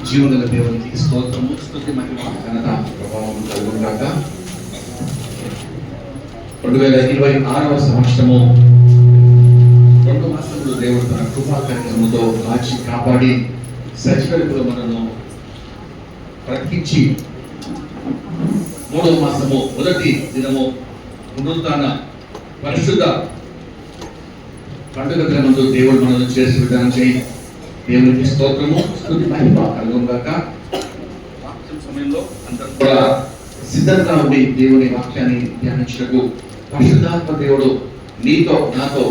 జీవగల దేవునికి స్తోత్రము, స్తుతి, మహిమ, ఘనత, ప్రభావం కలుగును గాక. 2026వ సంవత్సరము 2 మాసములు దేవుడు తన కృపా కనికరముతో కాచి కాపాడి సజీవులలో మనను బ్రతికించి 3వ మాసము మొదటి దినము పునరుత్థాన పరిశుద్ధ పండుగ దినమందు దేవుడు మనల్ని చేసి విధానం చేయి. దేవునికి స్తోత్రము, స్తుతి, మహిమ కలుగును గాక. వాక్యం సమయంలో అందరూ కూడా సిద్ధంగా ఉండి దేవుని వాక్యాన్ని ధ్యానించటకు పరిశుద్ధాత్మ దేవుడు నీతో నాతో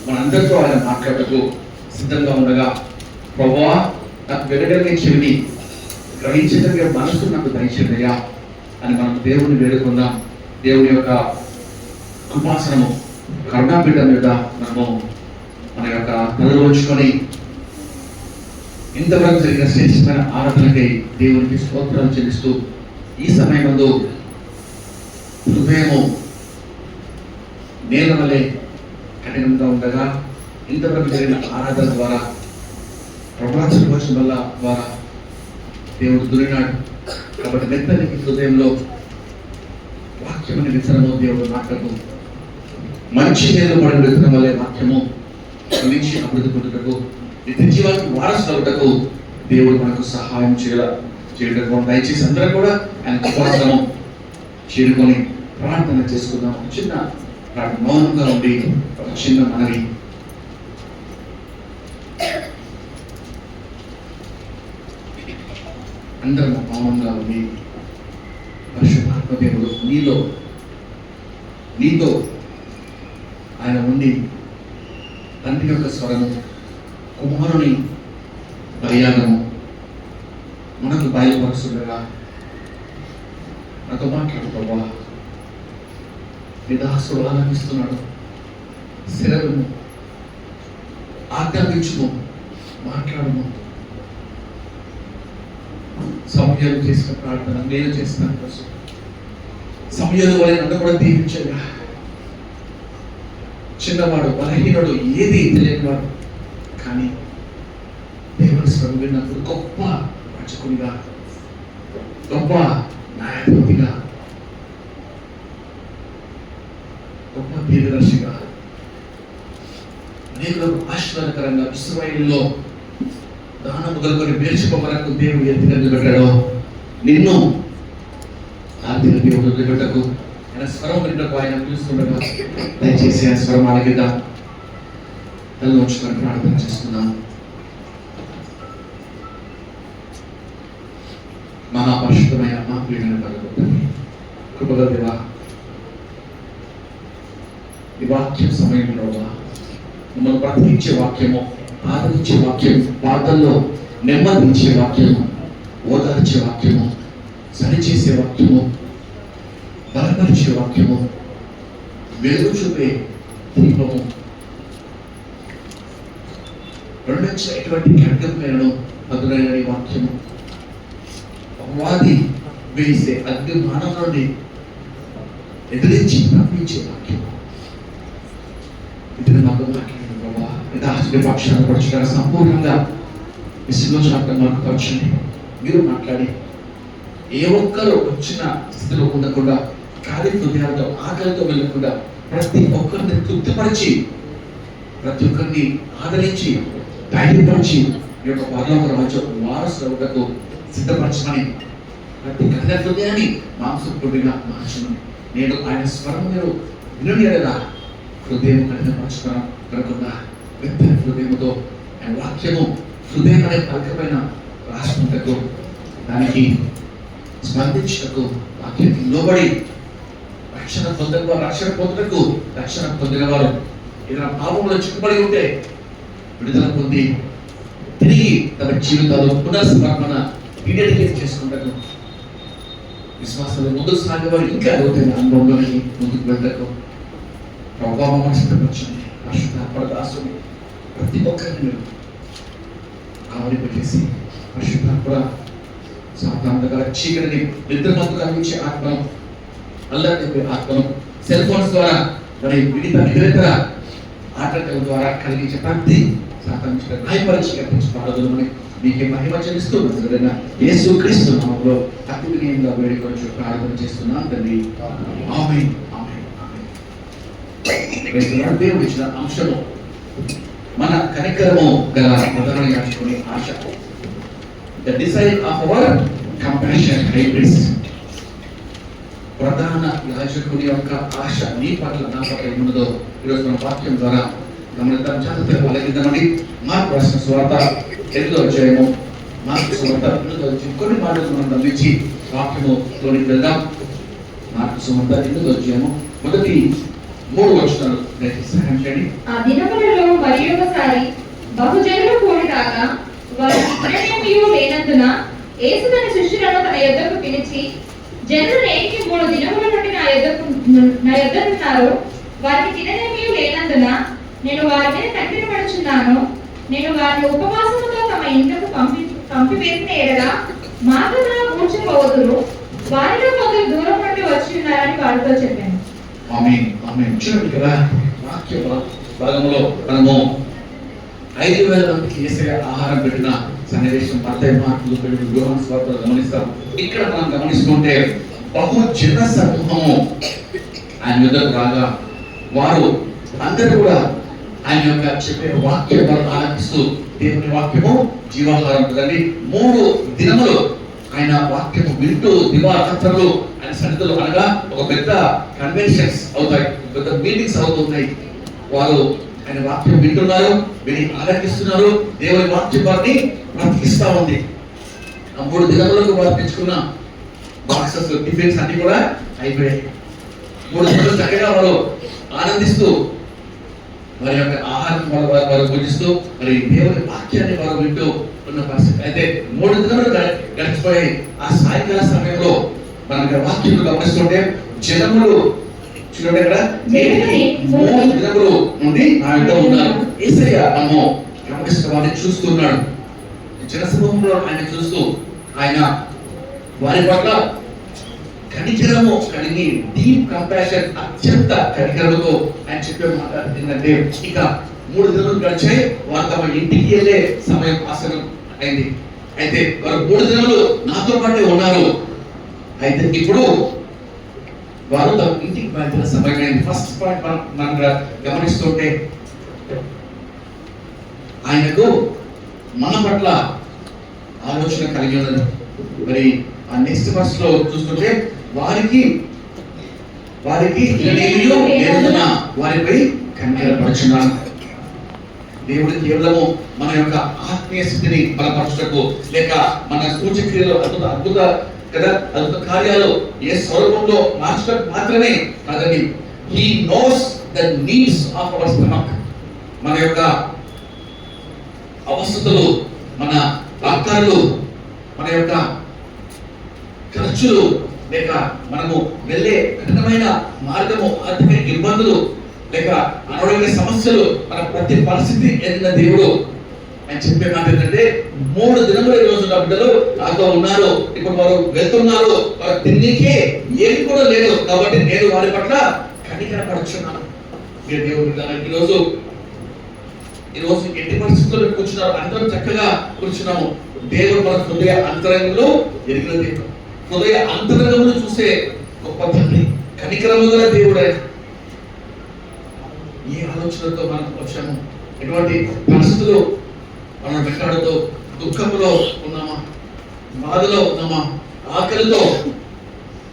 మనందరితో ఆయన మాట్లాడటకు సిద్ధంగా ఉండగా, ప్రభువా నాకు వినగలిగే చెవిని గ్రహించగలిగే మనసు నాకు దయచేయ్యా అని మనం దేవుని వేడుకుందాం. దేవుని యొక్క కృపాసనము కరుణాపీఠ మీద మనము మన యొక్క తలలు ఉంచుకొని ఇంతవరకు జరిగిన శ్రేష్టమైన ఆరాధనకై దేవునికి స్తోత్రాలు చెల్లిస్తూ ఈ సమయంలో హృదయము నేల వలె కఠినంగా ఉండగా ఇంతవరకు జరిగిన ఆరాధన ద్వారా ప్రవచన వచనం వల్ల ద్వారా దేవుడు దురినాడు. కాబట్టి మెత్తని హృదయంలో వాక్యమని విత్తనము దేవుడు మాటకు మంచి నేల పడిన విత్తనం వల్లే వాక్యము నుంచి అభివృద్ధి పొందుటకు నిత్య జీవానికి వారసులవుటకు దేవుడు మనకు సహాయం చేయటకు దయచేసి అందరూ కూడా ఆయన కృపాసనము చేరుకొని ప్రార్థన చేసుకుందాం. చిన్న ప్రార్థన, మౌనంగా ఉండి ఒక చిన్న మనవి. అందరం మౌనంగా ఉండి పరిశుద్ధాత్మ దేవుడు నీతో ఆయన ఉండి తండ్రి యొక్క స్వరము, కుమారుని మర్యాదము మనకు బయలుపరుస్తుండగా నాతో మాట్లాడు ప్రభా. నిదాసుడు ఆనందిస్తున్నాడు. శిరము ఆజ్ఞాపించుము, మాట్లాడము. సమయాలు చేసిన ప్రార్థన నేను చేస్తున్నాను కోసం సమయాలు వల్ల నన్ను కూడా దీవించగా. చిన్నవాడు, బలహీనుడు, ఏది తెలియనివాడు, కానీ దేవుని స్వరం విన్నప్పుడు గొప్ప రక్షకునిగా, గొప్ప న్యాయాధిపతిగా, గొప్ప దీర్ఘదర్శిగా, అనేకులకు ఆశీర్వాదకరంగా ఇశ్రాయేలులో దానం మొదలుకొని బేర్షెబ వరకు దేవుడు ఎత్తుగా నిలబెట్టాడో నిన్ను ఆర్థిక దేవుడు నిలబెట్టకు ఆయన స్వరం విన్నకు ఆయన పిలుస్తుండగా దయచేసి ఆయన స్వరం ఆలకిద్దా. తల్లి వచ్చుకొని ప్రార్థన చేస్తున్నాం. మహాపరిశుద్ధమైన మా ప్రియమైన పరలోకపు కృపగల దేవా, ఈ వాక్యం సమయంలో మమ్మల్ని బ్రతికించే వాక్యము, ఆదరించే వాక్యం, బాధల్లో నెమ్మదించే వాక్యము, ఓదార్చే వాక్యము, సరిచేసే వాక్యము, బలపరిచే వాక్యము, వెలుగు చూపే దీపము, రెండొచ్చినటువంటి ఖడ్గములను మధురైన వాక్యము, అపవాది వేసే అగ్ని మానవ నుండి ఎదిరించి తప్పించే వాక్యము. ఇది మాకు మాట్లాడిన ప్రభా, పక్షాన్ని పరచుగా సంపూర్ణంగా విశ్లేషణాత్మక మనకు పరచండి. మీరు మాట్లాడి ఏ ఒక్కరు వచ్చిన స్థితిలో ఉండకుండా ఖాళీ హృదయాలతో ఆకలితో వెళ్ళకుండా ప్రతి ఒక్కరిని తృప్తిపరిచి, ప్రతి ఒక్కరిని ఆదరించి, ధైర్యపరిచి ఈ యొక్క పరలోక రాజ్యం వారసులకు సిద్ధపరచమని, ప్రతి కఠిన హృదయాన్ని మాంసపుడిగా మార్చమని, నేను ఆయన స్వరం మీరు వినలేదా హృదయం కఠినపరచుకోకుండా మెత్తని హృదయముతో ఆయన వాక్యము హృదయం అనే పలకపైన రాసుకుంటకు, దానికి స్పందించటకు, వాక్యానికి లోబడి రక్షణ పొందుటకు, రక్షణ పొందిన వారు ఏదైనా పాపంలో చిక్కుబడి ఉంటే విడుదల పొంది తిరిగి తమ జీవితాల్లో పునఃసమర్పణ ఇడెడికేట్ చేసుకుంటకు, విశ్వాసంలో ముందుకు సాగేవారు ఇంకా లోతైన అనుభవంలోకి ముందుకు వెళ్ళటకు ప్రభావం సిద్ధపరచండి. పరిశుద్ధాత్మని ప్రతి ఒక్కరిని మీరు ఆవరింపజేసి, పరిశుద్ధాత్మ సాధారణంగా చీకటిని నిద్రమత్తు కలిగించే ఆత్మను, అల్లరి ఆత్మను, సెల్ ఫోన్స్ ద్వారా మరి ఇతర ఆటల ద్వారా కలిగించే ప్రతి సాధారణ భయపరిచి కల్పించి పాడదులని మీకే మహిమ చెల్లిస్తూ యేసు క్రీస్తు నామములో అతి వినయంగా వేడుకొంచు ప్రార్థన చేస్తున్నాను తండ్రి. ఆమేన్. ఆమేన్. ఆమేన్. దేవుడు ఇచ్చిన అంశము మన కనికరము గల ప్రధాన యాజకుని ఆశ. The desire of our compassion high priest. ప్రధాన యాజకుని యొక్క ఆశ నీ పట్ల నా పట్ల ఏమున్నదో ఈరోజు మన వాక్యం ద్వారా గమనిద్దాం. జాగ్రత్తగా ఆలకిద్దామని. మార్కు రాసిన సువార్త 8వ అధ్యాయము, మార్కు సువార్త 8వ అధ్యాయం కొన్ని మాటలు మనం గమనించి వాక్యములోనికి వెళ్దాం. మార్కు సువార్త 8వ అధ్యాయము మొదటి 3 వచనాలు దయచేసి సహాయం చేయండి. ఆ దినములలో మరి ఒకసారి బహుజనులు కూడి రాగా వారికి తిననేమియూ లేనందున యేసు తన శిష్యులను తన యొద్దకు పిలిచి, జనులు నేటికి 3 దినముల నుండి నా యొద్దనున్నారు, వారికి తిననేమియూ లేనందున నేను వారి మీద కనికరపడుచున్నాను. నేను వారిని ఉపవాసముతో తమ ఇంట్లకు పంపివేసిన ఎడల మార్గమున కూర్చుపోవదురు. వారిలో కొందరు దూరం నుండి వచ్చి ఉన్నారని వారితో చెప్పాను. ఆమేన్. ఆమేన్. చూడండి కదా వాక్య భాగంలో మనము 5,000 మందికి యేసయ్య ఆహారం పెట్టిన సన్నివేశం మత్తయి, మార్కు, లూకా, యోహాను సువార్తలో గమనిస్తాం. ఇక్కడ మనం గమనిస్తుంటే బహుజన సమూహము ఆయన యొద్దకు రాగా వారు అందరూ కూడా ఆయన యొక్క చెప్పే వాక్యం ఆలకిస్తూ, దేవుని వాక్యము జీవాహారం కదండి. 3 దినములు ఆయన వాక్యము వింటూ దివారాత్రులు ఆయన సన్నిధిలో అనగా ఒక పెద్ద కన్వెన్షన్స్ అవుతాయి, పెద్ద మీటింగ్స్ అవుతున్నాయి. వారు ఆయన వాక్యం వింటున్నారు, విని ఆలకిస్తున్నారు. దేవుని వాక్యం వారిని బ్రతికిస్తా ఉంది. ఆ 3 దినములకు వారు తెచ్చుకున్న బాక్సెస్, టిఫిన్స్ అన్ని కూడా అయిపోయాయి. 3 దినాలు చక్కగా వారు ఆనందిస్తూ వారి యొక్క ఆహారం వారు భుజిస్తూ మరి దేవుని వాక్యాన్ని వారు వింటూ ఉన్న పరిస్థితి. అయితే 3 దినములు గడిచిపోయాయి. ఆ సాయంకాల సమయంలో మనకి వాక్యం గమనిస్తుంటే జనములు చూడండి ఇక్కడ 3 దినములు నుండి నా యొద్ద ఉన్నారు. యేసయ్య మనము గమనిస్తూ వారిని చూస్తున్నాడు. జనసమూహంలో ఆయన చూస్తూ ఆయన వారి పట్ల కనికరము కలిగి, డీప్ కంపాషన్, అత్యంత కనికరముతో ఆయన చెప్పే మాట ఏంటంటే, ఇక 3 దినాలు గడిచాయి, వారు తమ ఇంటికి వెళ్ళే సమయం ఆసనం అయింది. అయితే వారు 3 దినాలు నాతో పాటే ఉన్నారు. అయితే ఇప్పుడు వారు తమ ఇంటికి బయలుదేరే సమయం అయింది. ఫస్ట్ పాయింట్ మనం గమనిస్తుంటే ఆయనకు మన పట్ల ఆలోచన కలిగి ఉన్నది. మరి ఆ నెక్స్ట్ వర్స్ లో చూస్తుంటే వారికి లేనందున వారిపై కనికరపడుచున్నాను. దేవుడు కేవలము మన యొక్క ఆత్మీయ స్థితిని బలపరచుటకు, లేక మన సూచక్రియలు అద్భుత కదా అద్భుత కార్యాలు ఏ స్వరూపంలో మార్చడం మాత్రమే కాదండి. He knows the needs of our stomach. మన యొక్క అవస్థలు, మన ఆకారాలు, మన యొక్క ఖర్చులు, లేక మనము వెళ్ళే కఠినమైన మార్గము, ఆర్థిక ఇబ్బందులు, లేక అనారోగ్య సమస్యలు, మన ప్రతి పరిస్థితి ఎదిగిన దేవుడు ఆయన చెప్పే మాట ఏంటంటే, 3 దినములు ఈ రోజు నా బిడ్డలు నాతో ఉన్నారు. ఇప్పుడు వారు వెళ్తున్నారు, వారు తిన్నికే ఏది కూడా లేదు, కాబట్టి నేను వారి పట్ల కనికరపడుచున్నాను. ఈరోజు ఎట్టి పరిస్థితుల్లో కూర్చున్నారు, అందరూ చక్కగా కూర్చున్నాము. దేవుడు మన హృదయ అంతరంగంలో ఎరిగిన దేవుడు, హృదయ అంతరంగంలో చూసే గొప్ప తండ్రి, కనికరము గల దేవుడు. ఏ ఆలోచనతో మనం వచ్చాము, ఎటువంటి పరిస్థితులు మనం వెంటాడుతూ దుఃఖంలో ఉన్నామా, బాధలో ఉన్నామా, ఆకలితో,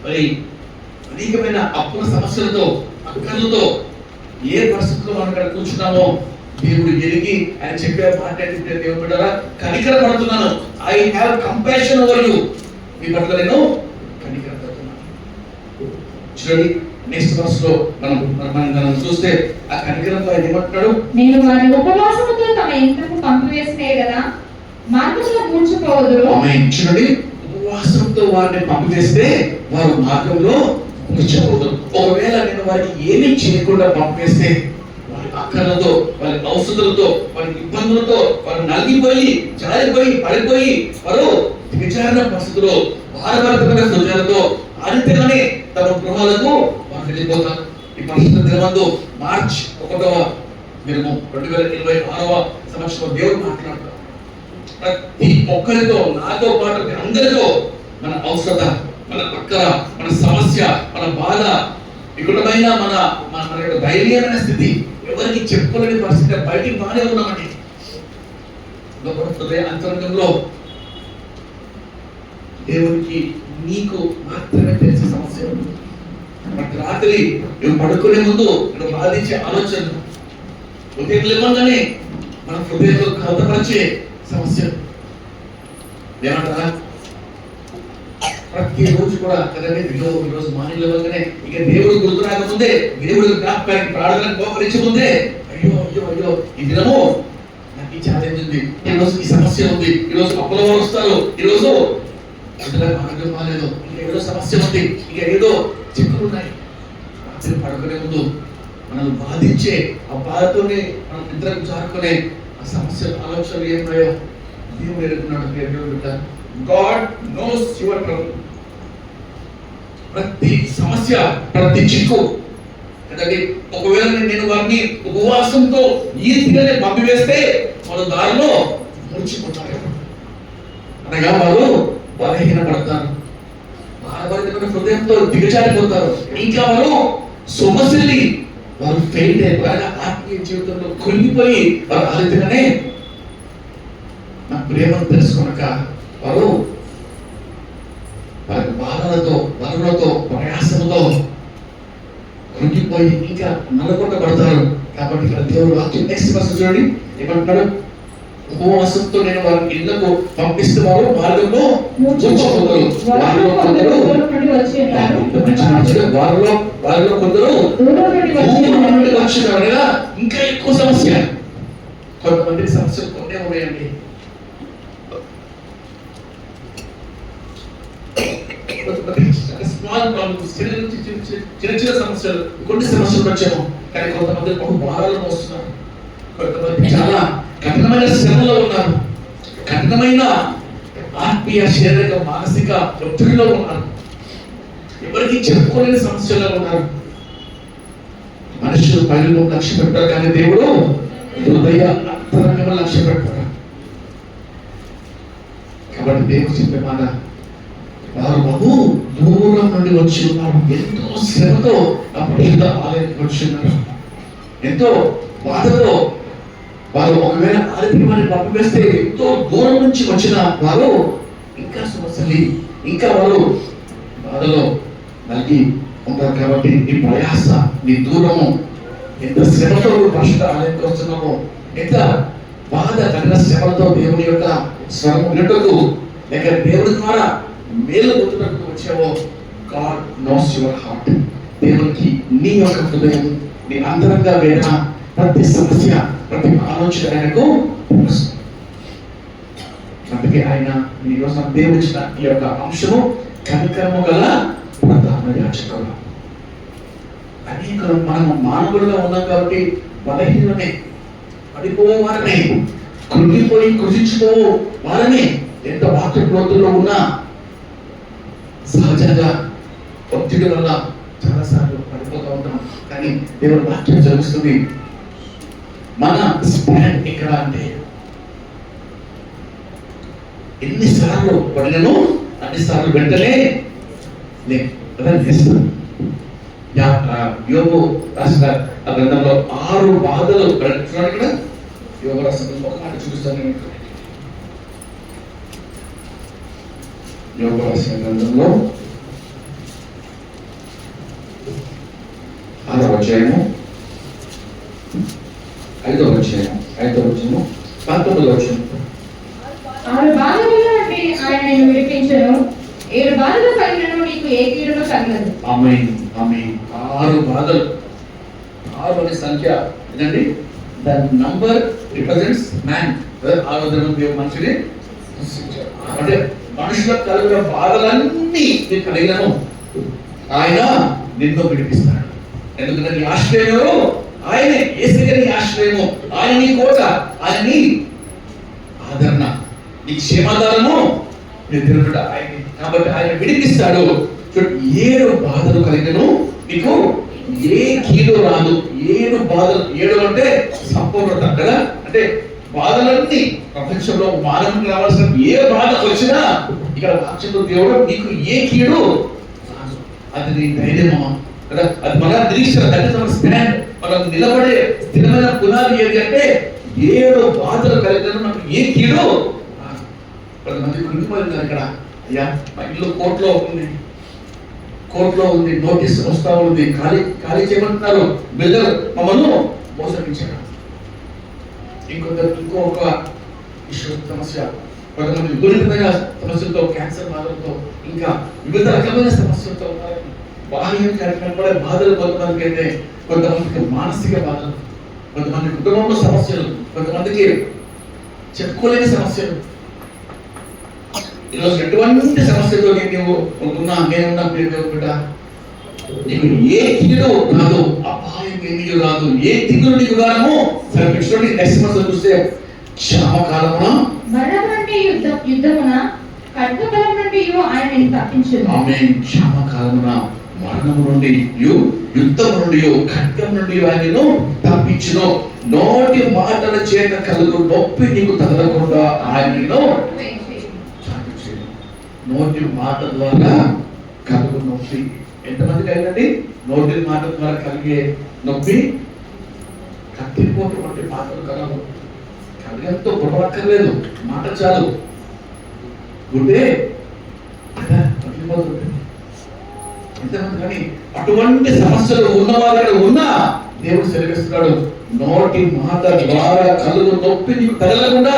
మరి అనేకమైన అప్పుల సమస్యలతో, అక్కలతో ఏ పరిస్థితుల్లో మనం ఇక్కడ కూర్చున్నామో దేవుడు ఎరిగి ఆయన చెప్పే మాట ఏంటంటే, దేవుడు బిడ్డలారా కనికరపడుతున్నాను. I have compassion over you. మీ పట్ల నేను కనికరపడుతున్నాను. చూడండి నెక్స్ట్ వర్స్ లో మనం చూస్తే ఆ కనికరంతో ఆయన ఏమంటున్నాడు, నేను వారిని ఉపవాసముతో తమ ఇంట్లకు పంపివేసినే కదా మార్గంలో కూర్చుపోవదురు. చూడండి, ఉపవాసంతో వారిని పంపివేస్తే వారు మార్గంలో కూర్చోవద్దు. ఒకవేళ నేను వారికి ఏమీ చేయకుండా పంపివేస్తే వారి అక్కలతో, వారి ఔషధులతో, వారి ఇబ్బందులతో వారు నలిగిపోయి, జారిపోయి, పడిపోయి, వారు విచారణ పరిస్థితుల్లో భారభరితమైన హృదయాలతో అరితేగానే తమ గృహాలకు వారు వెళ్ళిపోతారు. ఈ పరిస్థితి దినమందు మార్చ్ 1వ దినము 2026వ సంవత్సరం దేవుడు మాట్లాడతారు. ప్రతి ఒక్కరితో, నాతో పాటు అందరితో మన అవసరత, మన అక్కర, మన సమస్య, మన బాధ, వికటమైన మన మన మన యొక్క ధైర్యమైన స్థితి ఎవరికి చెప్పుకోలేని పరిస్థితి, బయటికి బాగానే ఉన్నామండి. హృదయ అంతరంగంలో దేవునికి నీకు మాత్రమే తెలిసే సమస్య ఉంది. మనకి రాత్రి నువ్వు పడుకునే ముందు నువ్వు బాధించే ఆలోచన, ఉదయం లేవగానే మన హృదయంలో కలతపరిచే సమస్య ఏమంటారా? ప్రతి రోజు కూడా కదండి, ఈరోజు మార్నింగ్ లేవగానే ఇక దేవుడు గుర్తు రాకముందే, దేవుడు జ్ఞాపకానికి ప్రార్థనకు మోకరించే ముందే అయ్యో అయ్యో అయ్యో ఈ దినము నాకు ఈ ఛాలెంజ్ ఉంది, ఈరోజు ఈ సమస్య ఉంది, ఈరోజు అప్పుల వారు వస్తారు, ఈరోజు మార్గం బాగాలేదు, ఇంకా ఏదో సమస్య ఉంది, ఇక ఏదో చిక్కులు ఉన్నాయి. రాత్రి పడుకునే ముందు మనం బాధించే ఆ బాధతోనే మనం నిద్రకు జారుకునే ఆ సమస్య ఆలోచనలు ఏమున్నాయో దేవుడు ఎరుగుతున్నాడు. God knows your trouble. ప్రతి సమస్య, ప్రతి చిక్కు కదండి, ఒకవేళ నేను వారిని ఉపవాసంతో ఈజీగానే పంపివేస్తే వాళ్ళ దారిలో ముడిచిపోతారు, అనగా వారు బలహీనపడతారు, వారి హృదయంతో దిగజారిపోతారు, ఇంకా వారు సొమసిల్లి వారు ఫెయిల్ అయిపోయారు, ఆత్మీయ జీవితంలో కృంగిపోయి వారు ఆలోచననే నా ప్రేమను తెలుసుకున్నాక వారు వారి బాధలతో, వరులతో, ప్రయాసంతో కృంగిపోయి ఇంకా నలగొట్టబడతారు. కాబట్టి ఇక్కడ దేవుడు వాక్యం నెక్స్ట్ వర్స్ చూడండి ఏమంటున్నాడు? ఉపవాసంతో నేను వారి ఇళ్లకు పంపిస్తే వారు మార్గంలో వారిలో కొందరు వచ్చినారు కదా. ఇంకా ఎక్కువ సమస్య, కొంతమంది సమస్యలు కొన్నే ఉన్నాయండి. స్మాల్ ప్రాబ్లమ్స్, చిన్న చిన్న సమస్యలు, కొన్ని సమస్యలు వచ్చాము, కానీ కొంతమంది బహు భారాలను వస్తున్నారు, కొంతమంది చాలా కఠినమైన శ్రమలో ఉన్నారు, కఠినమైన ఆత్మీయ, శారీరక, మానసిక ఒత్తిడిలో ఉన్నారు, ఎవరికి చెప్పుకోలేని సమస్యలో ఉన్నారు. మనుషులు పైన లక్ష్య పెట్టారు, కానీ దేవుడు హృదయ అంతరంగంలో లక్ష్య పెడతారు. కాబట్టి దేవుడు చెప్పే మాట, వారు బహు దూరం నుండి వచ్చి ఉన్నారు, ఎంతో శ్రమతో ఆ పరిశుద్ధ ఆలయానికి వచ్చి ఉన్నారు, ఎంతో బాధతో. వారు ఒకవేళ ఆలయానికి వారిని పంపివేస్తే ఎంతో దూరం నుంచి వచ్చిన వారు ఇంకా సమస్యలు, ఇంకా వారు బాధలో నలిగి ఉంటారు. కాబట్టి నీ ప్రయాస, నీ దూరము, ఎంత శ్రమతో పరిశుద్ధ ఆలయానికి వస్తున్నామో, ఎంత బాధ కఠిన శ్రమలతో దేవుని యొక్క స్వరం వినటకు, లేక దేవుడి ద్వారా మేలు పొందుటకు వచ్చావో, గాడ్ నోస్ యువర్ హార్ట్. దేవునికి నీ యొక్క హృదయం, నీ అంతరంగ వేదన, ప్రతి సమస్య, ప్రతి ఆలోచన ఆయనకు తెలుసు. అందుకే ఆయన ఈరోజు దేవుడు ఇచ్చిన ఈ యొక్క అంశము కనికరము గల ప్రధాన యాజకుడు. అనేక మనం మానవులుగా ఉన్నాం కాబట్టి బలహీనమే, పడిపోవారనే, కృంగిపోయి కృషించుకో వారనే, ఎంత వాక్యప్లోతుల్లో ఉన్నా సహజంగా ఒత్తిడి వల్ల చాలాసార్లు పడిపోతూ ఉంటాం. కానీ దేవుడు వాక్యం జరుగుతుంది, మన స్టాండ్ ఎక్కడ అంటే ఎన్నిసార్లు పడినను అన్నిసార్లు వెంటనే చేస్తాను. యోబు రాసిన ఆ గ్రంథంలో 6 బాధలు చూడండి. ఇక్కడ యోబు రాసిన ఒక మాట చూపిస్తాను. యోబు రాసిన గ్రంథంలో 6వ అధ్యాయము 5వ అధ్యాయము 19వ వచనం. 6 బాధల నుండి ఆయన నిన్ను విడిపించెను, 7 బాధలు కలిగినను నీకు ఏ కీడును తగలదు. ఆమేన్, ఆమేన్. 6 బాధలు, 6 అనే సంఖ్య ఏంటండి? The number represents man. 6వ దినం దేవుడు మనిషిని సృష్టించాడు. అంటే మనుషులకు కలిగిన బాధలన్నీ నీకు కలిగినను ఆయన నిన్ను విడిపిస్తాడు. ఎందుకంటే నీ ఆశ్రయము ఆయనే, యేసయ్య నీ ఆశ్రయము, ఆయన నీ కోట, ఆయన నీ ఆదరణ, నీ క్షేమాధారము నిద్రట ఆయన. కాబట్టి ఆయన విడిపిస్తాడు. 7 బాధలు కలిగినను నీకు ఏ కీడు రాదు. 7 బాధలు, 7 అంటే సంపూర్ణత కదా. అంటే బాధలన్నీ ప్రపంచంలో మానవునికి రావాల్సిన ఏ బాధ వచ్చినా ఇక్కడ వాక్యంలో దేవుడు నీకు ఏ కీడు రాదు. అది నీ ధైర్యమా కదా, అది మన నిరీక్షణ, దట్ ఇస్ అవర్ స్టాండ్. మనం నిలబడే స్థిరమైన పునాది ఏది అంటే ఏడు బాధలు కలిగిన మనకు ఏ కీడు రాదు. కొంతమంది కృంగిపోయినారు ఇక్కడ, అయ్యా మా ఇల్లు కోర్టులో ఉంది, నోటీస్ వస్తా ఉంది, ఖాళీ చేయమంటున్నారు, బిల్డర్ మమ్మల్ని మోసగించారు. ఇంకొక ఇష్యూ సమస్య, కొంతమంది విపరీతమైన సమస్యలతో, క్యాన్సర్ బాధలతో, ఇంకా వివిధ రకమైన సమస్యలతో ఉన్నారు. బాహ్యం కనపడే బాధలు కొంతమందికి అయితే, కొంతమందికి మానసిక బాధలు, కొంతమంది కుటుంబంలో సమస్యలు, కొంతమందికి చెప్పుకోలేని సమస్యలు. ఈరోజు ఎటువంటి సమస్యతో నేనున్నా బిడ్డ, నీకు ఏ కీడు రాదు, అపాయం ఏమీ రాదు, ఏ దిగులు నీకు రాను. సరిపించుకోండి. నెక్స్ట్ మంత్ చూస్తే క్షామకాలమున మరణం నుండి యుద్ధమున ఖడ్గబలం నుండి ఆయన తప్పించును. ఆమేన్. క్షామకాలమున మరణము నుండి యుద్ధము నుండి ఖడ్గం నుండి ఆయనను తప్పించును. నోటి మాటల చేత కలుగు నొప్పి నీకు తగలకుండా ఆయనను. నోటి మాట ద్వారా కలుగు నొప్పి ఎంతమందికి అయిందండి? నోటి మాట ద్వారా కలిగే నొప్పి కత్తిపోటువంటి మాటలు కలవు. కలిగంతో గొడవక్కర్లేదు, మాట చాలు. గుడ్డే కత్తిపోతుంది ఎంతమంది. కానీ అటువంటి సమస్యలు ఉన్నవారు ఉన్నా దేవుడు సెలవిస్తున్నాడు, నోటి మాట ద్వారా కలుగు నొప్పి నీకు తగలకుండా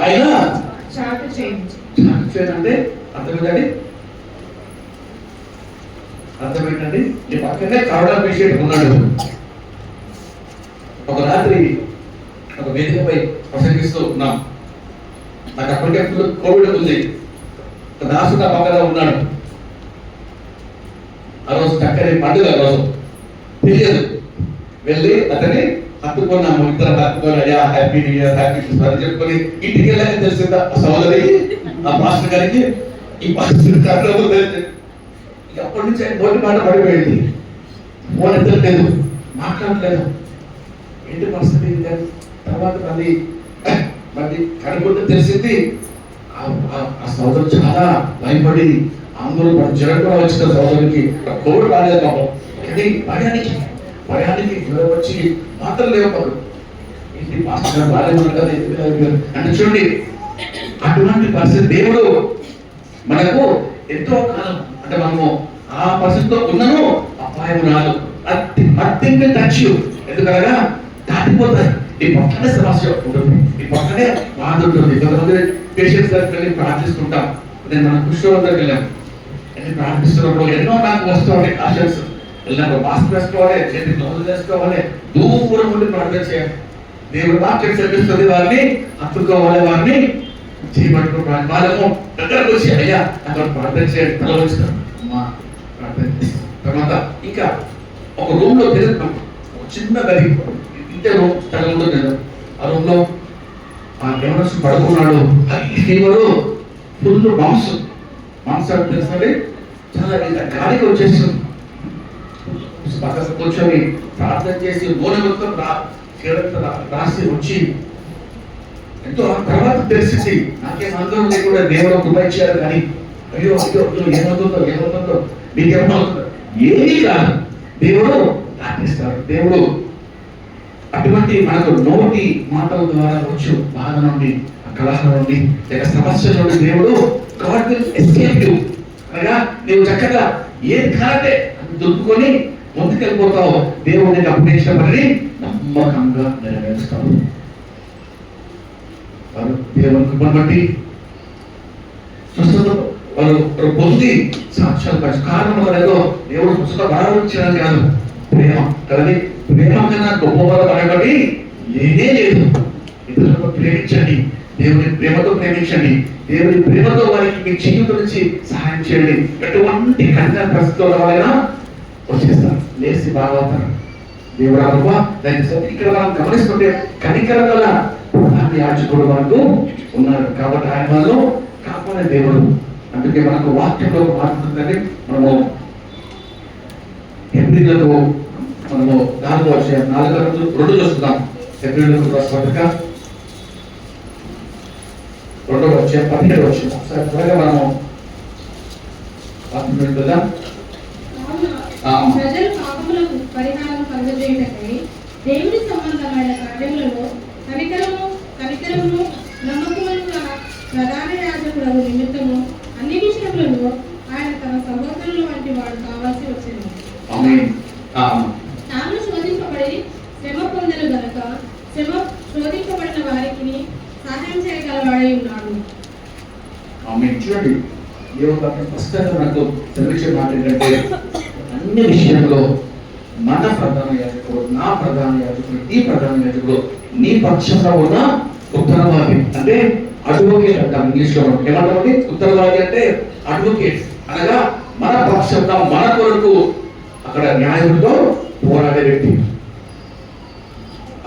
ఆయన చాటు చేయండి. అంటే అర్థం ఏంటండి? ఈ పక్కనే కరోనా పేషెంట్ ఉన్నాడు. ఒక రాత్రి ఒక వేదికపై ప్రసంగిస్తూ ఉన్నాం. నాకు అప్పటికే కోవిడ్ ఉంది. దాసు నా పక్కన ఉన్నాడు. ఆ రోజు చక్కని పండుగ రోజు తెలియదు. వెళ్ళి అతన్ని హత్తుకున్నాము. ఇద్దరు హత్తుకొని అయ్యా happy new year, happy Christmas అని చెప్పుకొని ఇంటికి వెళ్ళాక తెలిసిందా ఆ సోదరి, ఆ మాస్టర్ గారికి ఈ మాస్టర్ తెలిసింది. అప్పటి నుంచి ఆయన నోటి మాట పడిపోయింది. ఫోన్ ఎత్తలేదు, మాట్లాడలేదు. ఏంటి పరిస్థితి? తర్వాత మళ్ళీ కనుకుంటే తెలిసింది ఆ సోదరు చాలా భయపడి ఆందోళన పడి, జ్వరం కూడా వచ్చిన సోదరునికి కోవిడ్ రాలేదు పాపం. కానీ భయానికి జ్వరం వచ్చి మాత్రం లేవు. ఏంటి మాస్టర్ బాగాలేమన్నారు కదా అంటే చూడండి, అటువంటి పరిస్థితి దేవుడు మనకు ఎంతో కాలం అంటే మనము ఆ పరిస్థితిలో ఉన్నను అపాయం రాదు. అత్యంత టచ్ ఎందుకనగా దాటిపోతాయి. ఈ పక్కనే సమస్య ఉంటుంది, ఈ పక్కనే బాధ ఉంటుంది. కొంతమంది పేషెంట్స్ దగ్గరికి వెళ్ళి ప్రార్థిస్తుంటాం. నేను మన కృష్ణ దగ్గరికి వెళ్ళాను. ప్రార్థిస్తున్నప్పుడు ఎన్నో నాకు వస్తాయి ఆశన్స్. వెళ్ళినప్పుడు మాస్క్ వేసుకోవాలి, చేతి గ్లౌజులు వేసుకోవాలి, దూరం నుండి ప్రార్థన చేయాలి. దేవుడు వాక్యం చదివిస్తుంది, వారిని హత్తుకోవాలి, వారిని చేయబట్టుకోవాలి. వాళ్ళము దగ్గరకు వచ్చి అయ్యా అక్కడ ప్రార్థన చేయాలి, తల వచ్చినాం ప్రార్థన చేస్తాం. తర్వాత ఇంకా ఒక రూమ్ లో తిరుగుతాం. ఒక చిన్న గది, ఇంతే రూమ్ తల ఉంటుంది కదా. ఆ రూమ్ లో ఆ గవర్నర్స్ పడుకున్నాడు. ఫీవరు, ఫుల్ మాంసం తెలుసండి, చాలా గాలికి వచ్చేస్తుంది. పక్కన కూర్చొని ప్రార్థన చేసి నూనె మొత్తం రాసి వచ్చి ఎంతో తర్వాత తెలిసింది. నాకేం అందరం లేకుండా దేవుడు కృప ఇచ్చారు. కానీ అయ్యో ఏమవుతుందో మీకేమవుతుందో ఏమీ కాదు, దేవుడు దాటిస్తాడు. దేవుడు అటువంటి మనకు నోటి మాటల ద్వారా వచ్చు బాధ నుండి, కలహం నుండి, లేక సమస్య నుండి దేవుడు God will escape you. అనగా నీవు చక్కగా ఏది కాదంటే దుక్కుకొని ముందుకెళ్ళిపోతావు. దేవుడు నీకు అప్డేషన్ పని నమ్మకంగా నెరవేరుస్తావు. వారు దేవుని కృపను బట్టి స్వస్థత వారు పొంది సాక్ష్యాలు కారణం లేదో దేవుడు స్వస్థత వరాలించడం కాదు, ప్రేమ కదండి. ప్రేమ కన్నా గొప్ప వరం అనబడి లేనే లేదు. ఇతరులను ప్రేమించండి, దేవుని ప్రేమతో ప్రేమించండి. దేవుని ప్రేమతో వారికి మీ జీవితం నుంచి సహాయం చేయండి. ఎటువంటి కఠిన పరిస్థితుల వాళ్ళైనా వచ్చేస్తారు, లేచి బాగవుతారు. దేవుడు అనుభవ ఇక్కడ మనం గమనిస్తుంటే కనికరం గల ప్రధాన యాజకుడు మనకు ఉన్నాడు. కాబట్టి ఆయన వాళ్ళు కాపాడే దేవుడు. అందుకే మనకు వాక్యంలో మాట్లాడుతుందని మనము ఎబ్రీలకు మనము 4వ అధ్యాయం 4 2 చూస్తున్నాం. ఎబ్రీలకు రాసిన పత్రిక 2వ అధ్యాయం 17వ వచనం. ఒకసారి త్వరగా మనము వాక్యం విందాం. కావున ప్రజలు పాపములకు పరిహారం కలుగజేయుటకై దేవుని సంబంధమైన కార్యములలో కనికరమును నమ్మకమును గల ప్రధాన యాజకుడు నిమిత్తము అన్ని విషయములలో ఆయన తన సహోదరుల వంటి వాడు కావాల్సి వచ్చింది. ఆమేన్. తాను శోధింపబడి శ్రమ పొందలు గనక శోధింపబడిన వారికి సహాయం చేయగలవాడై ఉన్నాడు. ఆమేన్. చూడండి, దేవుడు అక్కడ స్పష్టంగా మనకు తెలిసే మాట ఏంటంటే అన్ని విషయంలో మన ప్రధాన యాజకుడు, నా ప్రధాన యాజకుడు, ఈ ప్రధాన యాజకుడు నీ పక్షంలో ఉన్న ఉత్తరవాది అంటే అడ్వకేట్ అంటాం ఇంగ్లీష్ లో. ఏమంటామండి? ఉత్తరవాది అంటే అడ్వకేట్, అనగా మన పక్షంలో మన కొరకు అక్కడ న్యాయంతో పోరాడే వ్యక్తి.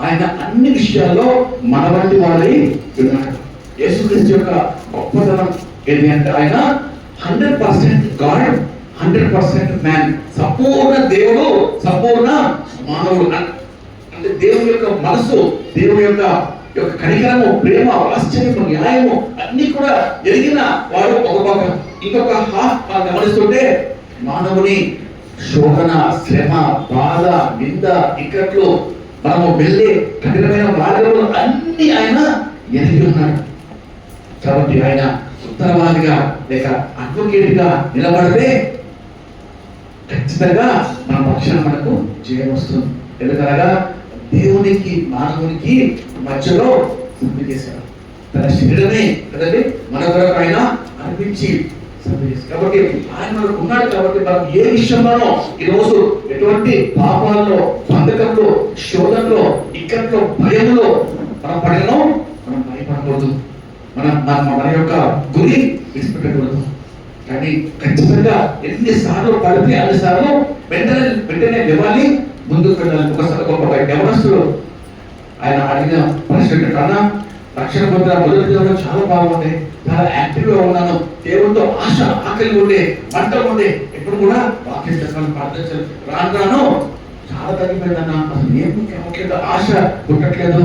ఆయన అన్ని విషయాల్లో మన వంటి వాడై ఉన్నాడు. యేసుక్రీస్తు యొక్క గొప్పతనం ఏంటి అంటే ఆయన 100% గాడ్, 100% మ్యాన్. సంపూర్ణ దేవుడు, సంపూర్ణ మానవుడు. అంటే దేవుని యొక్క మనసు, దేవుని యొక్క కనికరము, ప్రేమ, ఆశ్చర్యము, న్యాయము అన్ని కూడా ఎరిగిన వాడు ఒక భాగం. ఇంకొక హాఫ్ గమనిస్తుంటే మానవుని శోధన, శ్రమ, బాధ, నింద, ఇక్కట్లు, మనము వెళ్ళే కఠినమైన మార్గములు అన్ని ఆయన ఎరిగి ఉన్నాడు. కాబట్టి ఆయన ఉత్తరవాదిగా లేక అడ్వకేట్ గా నిలబడితే ఖచ్చితంగా మన పక్షాన మనకు జయం వస్తుంది. ఎందుకనగా దేవునికి మానవునికి మధ్యలో సంధి చేశాడు. తన శరీరమే కదండి మన కొరకు ఆయన అర్పించి సంధి చేశాడు. కాబట్టి ఆయన మనకు ఉన్నాడు. కాబట్టి మనం ఏ విషయంలోనో ఈరోజు ఎటువంటి పాపాల్లో, బంధకంలో, శోధనలో, ఇక్కట్లో, భయంలో మనం పడినో మనం భయపడకూడదు. మన యొక్క గురి విడిచిపెట్టకూడదు. కానీ ఖచ్చితంగా ఎన్నిసార్లు పడితే అన్నిసార్లు వెంటనే లేవాలి, ముందుకు వెళ్ళాలి. ఒక యవనస్తుడు ఆయన అడిగిన ప్రశ్న కన్నా రక్షణ పొందిన మొదటి దినంలో చాలా బాగుండే, చాలా యాక్టివ్ గా ఉన్నాను, దేవుడితో ఆశ, ఆకలి ఉండే, మంటలు ఉండే, ఎప్పుడు కూడా వాక్యం చదవాలి, ప్రార్థించాలి. రాను చాలా తగ్గిపోయిందన్న, అసలు ఏమి ఆశ పుట్టట్లేదు.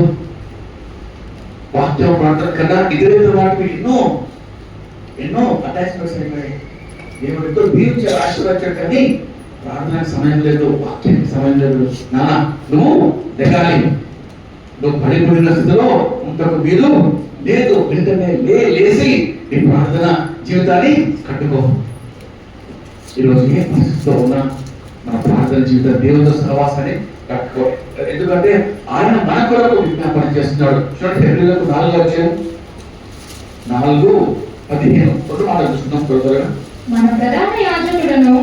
వాక్యం ప్రార్థన కన్నా ఇతర వాటికి ఎన్నో అటాచ్మెంట్స్ అయిపోయాయి. దేవుడితో మీరు ఆశీర్వదించాడు కానీ ప్రార్థనకు సమయం లేదు, వాక్యానికి సమయం లేదు. నాన్న నువ్వు దిగాలి, నువ్వు పడిపోయిన స్థితిలో ఇంతకు వీలు లేదు. వెంటనే లేచి నీ ప్రార్థన జీవితాన్ని కట్టుకో. ఈరోజు ఏ పరిస్థితిలో ఉన్నా మన ప్రార్థన జీవితం దేవుడితో సహవాసాన్ని కట్టుకో. ఎందుకంటే ఆయన మన కొరకు విజ్ఞాపన చేస్తున్నాడు. చూడండి, హెబ్రీయులకు 4వ అధ్యాయం 4:15 ఒక మాట చూస్తున్నాం త్వరగా. మన ప్రధాన యాజకుడును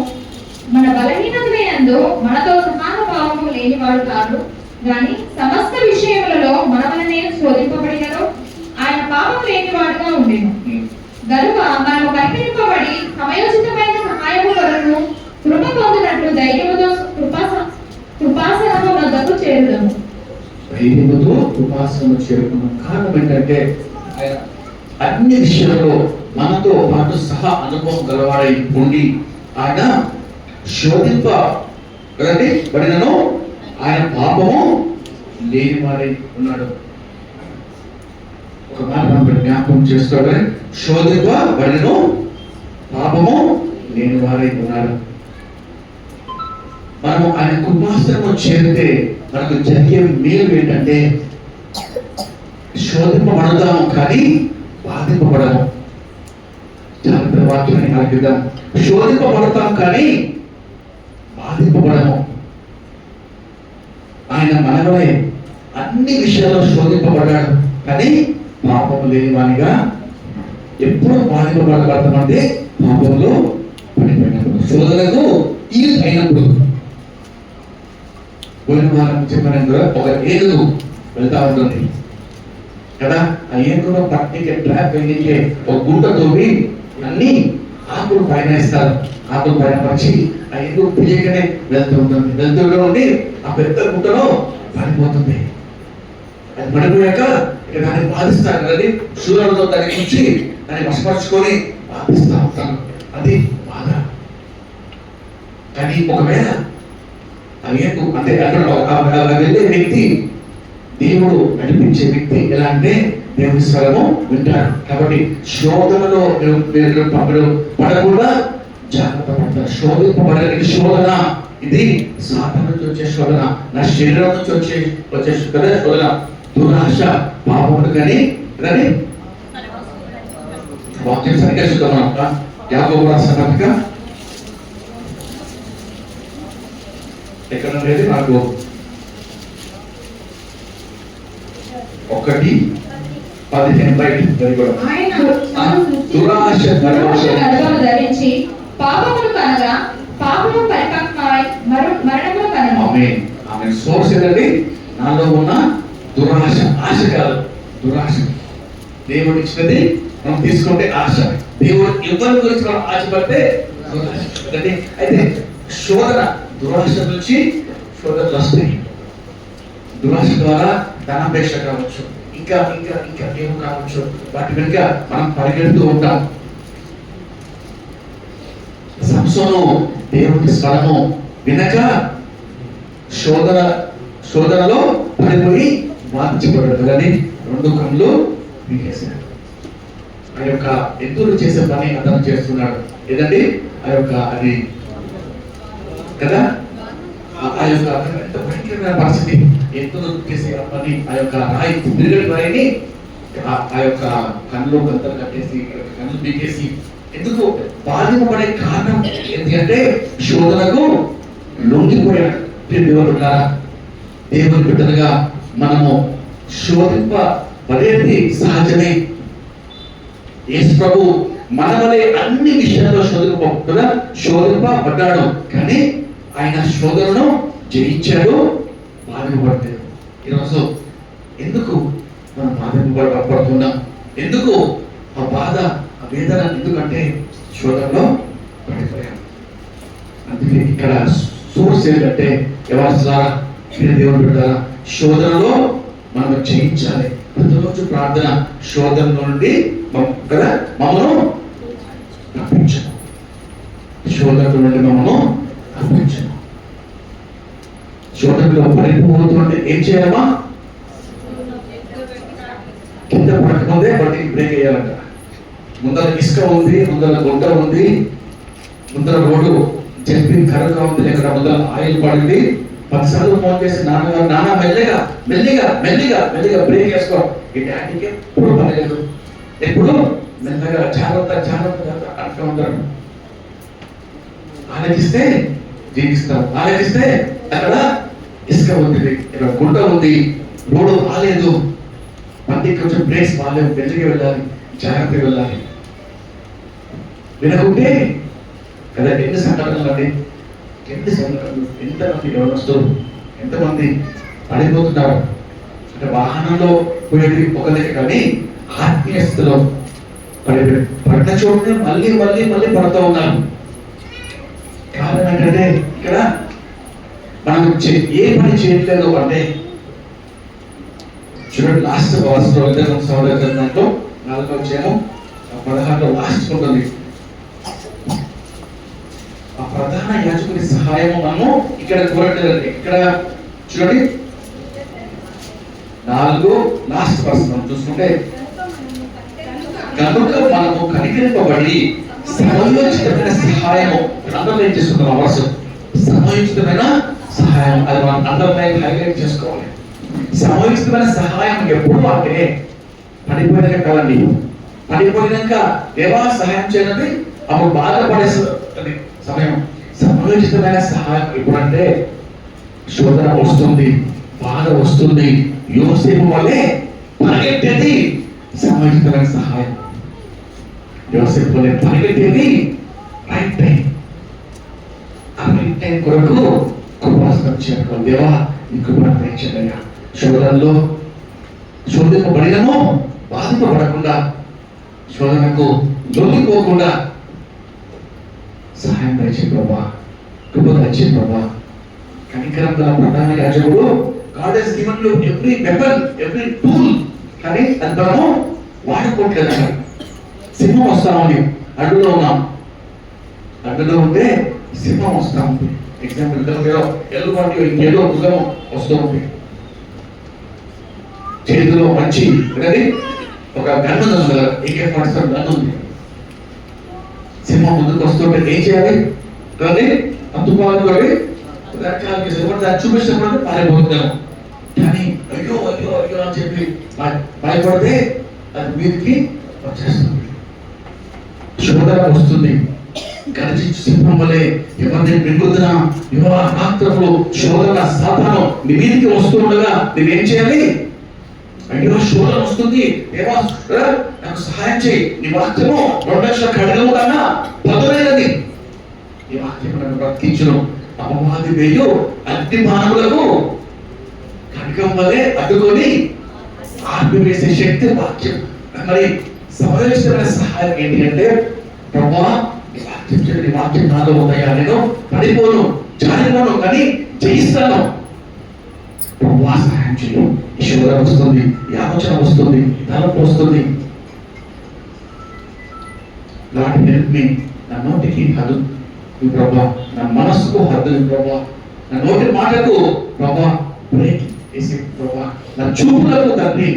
మన బలహీనతలైనందు మనతో సమాన భావము లేనివాడు కాదు, గాని సమస్త విషయములలో మన వలనే శోధింపబడినను ఆయన పాపం లేనివాడుగా ఉండెను. గనుక మనము కనిపింపబడి సమయోచితమైన సహాయము కొరకు కృప పొందినట్లు ధైర్యముతో కృపాసనము వద్దకు చేరుదము. ధైర్యముతో కృపాసనము చేరుకున్నాం. కారణం ఏంటంటే ఆయన అన్ని విషయాల్లో మనతో పాటు సహా అనుభవం గలవాడై ఉండి ఆయన శోధింపబడినను ఆయన పాపము లేనివాడై ఉన్నాడు. ఒక మాట మనం జ్ఞాపకం చేస్తాడు, శోధింపబడినను పాపము లేనివాడై ఉన్నాడు. మనము ఆయన కృపాసనము చేరితే మనకు జరిగే మేలు ఏంటంటే శోధింపబడతాము కానీ బాధింపబడము. జాగ్రత్త వాక్యాన్ని ఆగిద్దాం. శోధింపబడతాం కానీ బాధింపబడము. ఆయన మనవలే అన్ని విషయాల్లో శోధింపబడ్డాడు కానీ పాపము లేని వానిగా. ఎప్పుడు బాధింపబడతామంటే పాపంలో పడిపోయినప్పుడు, శోధనకు ఇది అయినప్పుడు. పోయిన వారం చెప్పినట్టు ఒక ఏనుగు వెళ్తా ఉంటుంది కదా, ఆ ఏనుగులో పట్టికే ట్రాప్ వెళ్ళికే ఒక గుంట తోవి అన్ని ఆకులు పైన వేస్తారు. ఆకులు పైన పరిచి ఆ ఏనుగు తెలియకనే వెళ్తూ ఉంటుంది. వెళ్తూ ఉండి ఆ పెద్ద గుంటలో పడిపోతుంది. అది పడిపోయాక ఇక దాన్ని బాధిస్తారు కదండి, సూర్యులతో దాన్ని ఉంచి దాన్ని వశపరుచుకొని బాధిస్తూ ఉంటాను. అది బాధ. కానీ ఒకవేళ అంటే అక్కడ వెళ్ళే వ్యక్తి దేవుడు నడిపించే వ్యక్తి ఎలా అంటే దేవుని స్వరము వింటారు. కాబట్టి శోధనలో మీరు పడకుండా జాగ్రత్త పడతారు. శోధింపబడేది శోధన, ఇది సాతాను నుంచి వచ్చే శోధన, నా శరీరం నుంచి వచ్చే శోధన, దురాశ, పాపములు కానీ వాక్యం సరిగ్గా చూద్దాం. యాకోబు రాసిన పత్రిక ఎక్కడ ఉండేది? నాకు 1:15 బయట దురాశ గర్భము ధరించి పాపమును కనగా పాపము పరిపక్వమై మరణమును కనను. ఆమె సోర్స్ ఏదండి? నాలో ఉన్న దురాశ. ఆశ కాదు, దురాశ. దేవుడు ఇచ్చినది మనం తీసుకుంటే ఆశ. దేవుడు ఎవరి గురించి మనం ఆశపడితే దురాశ. అయితే శోధన, దురాశ నుంచి శోధనలు వస్తాయి. దురాశ ద్వారా ధనాపేక్ష కావచ్చు, ఇంకా ఇంకా ఇంకా ఏమో కావచ్చు. వాటి వెనుక మనం పరిగెడుతూ ఉంటాం. సంసోను దేవుని స్వరము వినక శోధనలో పడిపోయి బాధించబడ్డాడు కానీ 2 కళ్ళు పీకేశాడు. ఆ యొక్క ఎద్దులు చేసే పని అతను చేస్తున్నాడు. ఏదండి? ఆ యొక్క అది కదా, ఆ యొక్క ఎంత భయంకరమైన పరిస్థితి. ఎద్దులు చేసే పని, ఆ యొక్క రాయి రాయిని ఆ యొక్క కళ్ళు గంతలు కట్టేసి కళ్ళు పీకేసి, ఎందుకు బాధింపబడే కారణం ఏంటి అంటే శోధనకు లొంగిపోయాడు. దేవుని బిడ్డలుగా మనము శోధింపబడేది సహజమే. యేసు ప్రభు మన వలె అన్ని విషయాల్లో శోధింపబడ్డాడు, కానీ ఆయన శోధనను జయించాడు, బాధింపబడలేదు. ఈరోజు ఎందుకు మనం బాధింపబడుతున్నాం? ఎందుకు ఆ బాధ, ఆ వేదన? ఎందుకంటే శోధనలో పడిపోయాం. అందుకే ఇక్కడ సోర్స్ ఏంటంటే ఎవరి ద్వారా? దేవుని బిడ్డలారా, శోధనలో మనం జయించాలి. ప్రతిరోజు ప్రార్థన, శోధన నుండి కదా మమ్మను రప్పించను, శోధన నుండి మమ్మను రప్పించను. శోధనలో పడిపోతుంటే ఏం చేయాలమ్మా? కింద పడకముందే బట్టి బ్రేక్ వేయాలంట. ముందర ఇసుక ఉంది, ముందర గుంట ఉంది, ముందర రోడ్డు చెప్పి కర్రగా ఉంది, లేక ముందర ఆయిల్ పడింది. 10 సార్లు ఫోన్ చేసి నాన్న మెల్లిగా మెల్లిగా మెల్లిగా మెల్లిగా బ్రేక్ వేసుకో. ఈ డాడీకి ఎప్పుడు పడలేదు, ఎప్పుడు మెల్లగా జాగ్రత్త జాగ్రత్త జాగ్రత్త అంటూ ఉంటారు. ఆలోచిస్తే జీవిస్తాం, ఆలోచిస్తే అక్కడ ఇసుక ఉంది, ఇక్కడ గుంట ఉంది, రోడ్డు బాగాలేదు, బండికి కొంచెం బ్రేక్స్ బాగాలేవు, మెల్లిగా వెళ్ళాలి, జాగ్రత్తగా వెళ్ళాలి. వినకుంటే కదా ఎన్ని సంఘటనలు అండి, ఎన్ని సంఘటనలు, ఎంతమంది యవనస్తులు, ఎంతమంది పడిపోతున్నారు. అంటే వాహనంలో పోయేది ఒక దగ్గర, కానీ ఆత్మీయ స్థితిలో పడిన చోటునే మళ్ళీ మళ్ళీ మళ్ళీ పడుతూ ఉన్నారు. కారణం ఏంటంటే ఇక్కడ మనం ఏ పని చేయట్లేదు అంటే, చూడండి లాస్ట్ దాంట్లో 4వ అధ్యాయం 16 లాస్ట్ ఉంటుంది. ఆ ప్రధాన యాజకుని సహాయము మనము ఇక్కడ కోరట్లేదండి. ఇక్కడ చూడండి 4 లాస్ట్ వర్స్ మనం చూసుకుంటే, కనుక మనము కనికరింపబడి సమయోచితమైన సహాయము, అందరూ ఏం చేసుకున్నాం? అవసరం సమయోచితమైన సహాయం, అది మనం అందరిపైన హైలైట్ చేసుకోవాలి. సమయోచితమైన సహాయం ఎప్పుడు అంటే పడిపోయినాక కాదండి. పడిపోయినాక దేవా సహాయం చేయాలంటే అప్పుడు బాధపడే సమయం. సమయోచితమైన సహాయం ఎప్పుడంటే శోధన వస్తుంది, బాధ వస్తుంది, యోసేపు వల్లే పరిగెట్టేది సమయోచితమైన సహాయం. యోసేపు వల్లే పరిగెట్టేది రైట్ టైం. ఆ రైట్ టైం కొరకు కృపాసనం చేయడం. దేవా ఈ కృపను దయచేయయ్యా. శోధనలో శోధింపబడినము బాధింపబడకుండా, శోధనకు లొంగిపోకుండా సహాయం దయచేయి ప్రభా, కృప దయచేయి ప్రభా. కనికరం గల ప్రధాన యాజకుడు, God has given you every weapon, every tool, కానీ అది మనము వాడుకోవట్లేదు. సింహం వస్తా ఉంది, అడ్డులో ఉన్నాం, అడ్డులో ఉంటే సింహం వస్తా ఉంది. ఎగ్జాంపుల్ ఎల్లుబాటు ఇంకేదో మృగం వస్తూ ఉంది, చేతిలో మంచి ఒక గన్ ఉంది మన దగ్గర, AK-47 గన్ ఉంది. సింహం ముందుకు వస్తుంటే ఏం చేయాలి? కానీ అతుపాలతోటి దాన్ని చూపించినప్పుడు పారిపోతున్నాము. కానీ అయ్యో అయ్యో అయ్యో అని చెప్పి భయపడితే అది మీదకి వచ్చేస్తుంది. శోధన వస్తుంది. గర్జించి సింహం వలె ఎవరిని మింగుతున్నా రాత్రులు శోధన సాతాను నీ మీదకి వస్తుండగా నువ్వేం చేయాలి? అయ్యో శోధన వస్తుంది, దేవా నాకు సహాయం చేయి, నీ వాక్యము 2 లక్షల ఖడ్గము కన్నా పదునైనది, నీ వాక్యము నన్ను బ్రతికించును. అపవాది వేయు అగ్ని బాణములకు ఖడ్గం వలె అడ్డుకొని ఆర్పివేసే శక్తి వాక్యం. మరి సమయోచితమైన సహాయం ఏంటి అంటే, ప్రభువా నీ వాక్యం నాలో ఉన్నాయా, నేను పడిపోను, జారిపోను, కానీ జయిస్తాను. ప్రభువా సహాయం చేయి. ఈ శోధన వస్తుంది, ఈ ఆలోచన వస్తుంది, తలపు వస్తుంది. లాంటి హెల్ప్ మీ, నా నోటికి హద్దు ప్రభా, నా మనస్సుకు హద్దు ప్రభా, నా నోటి మాటకు ప్రభా బ్రేక్ వేసి ప్రభా, నా చూపులకు తండ్రి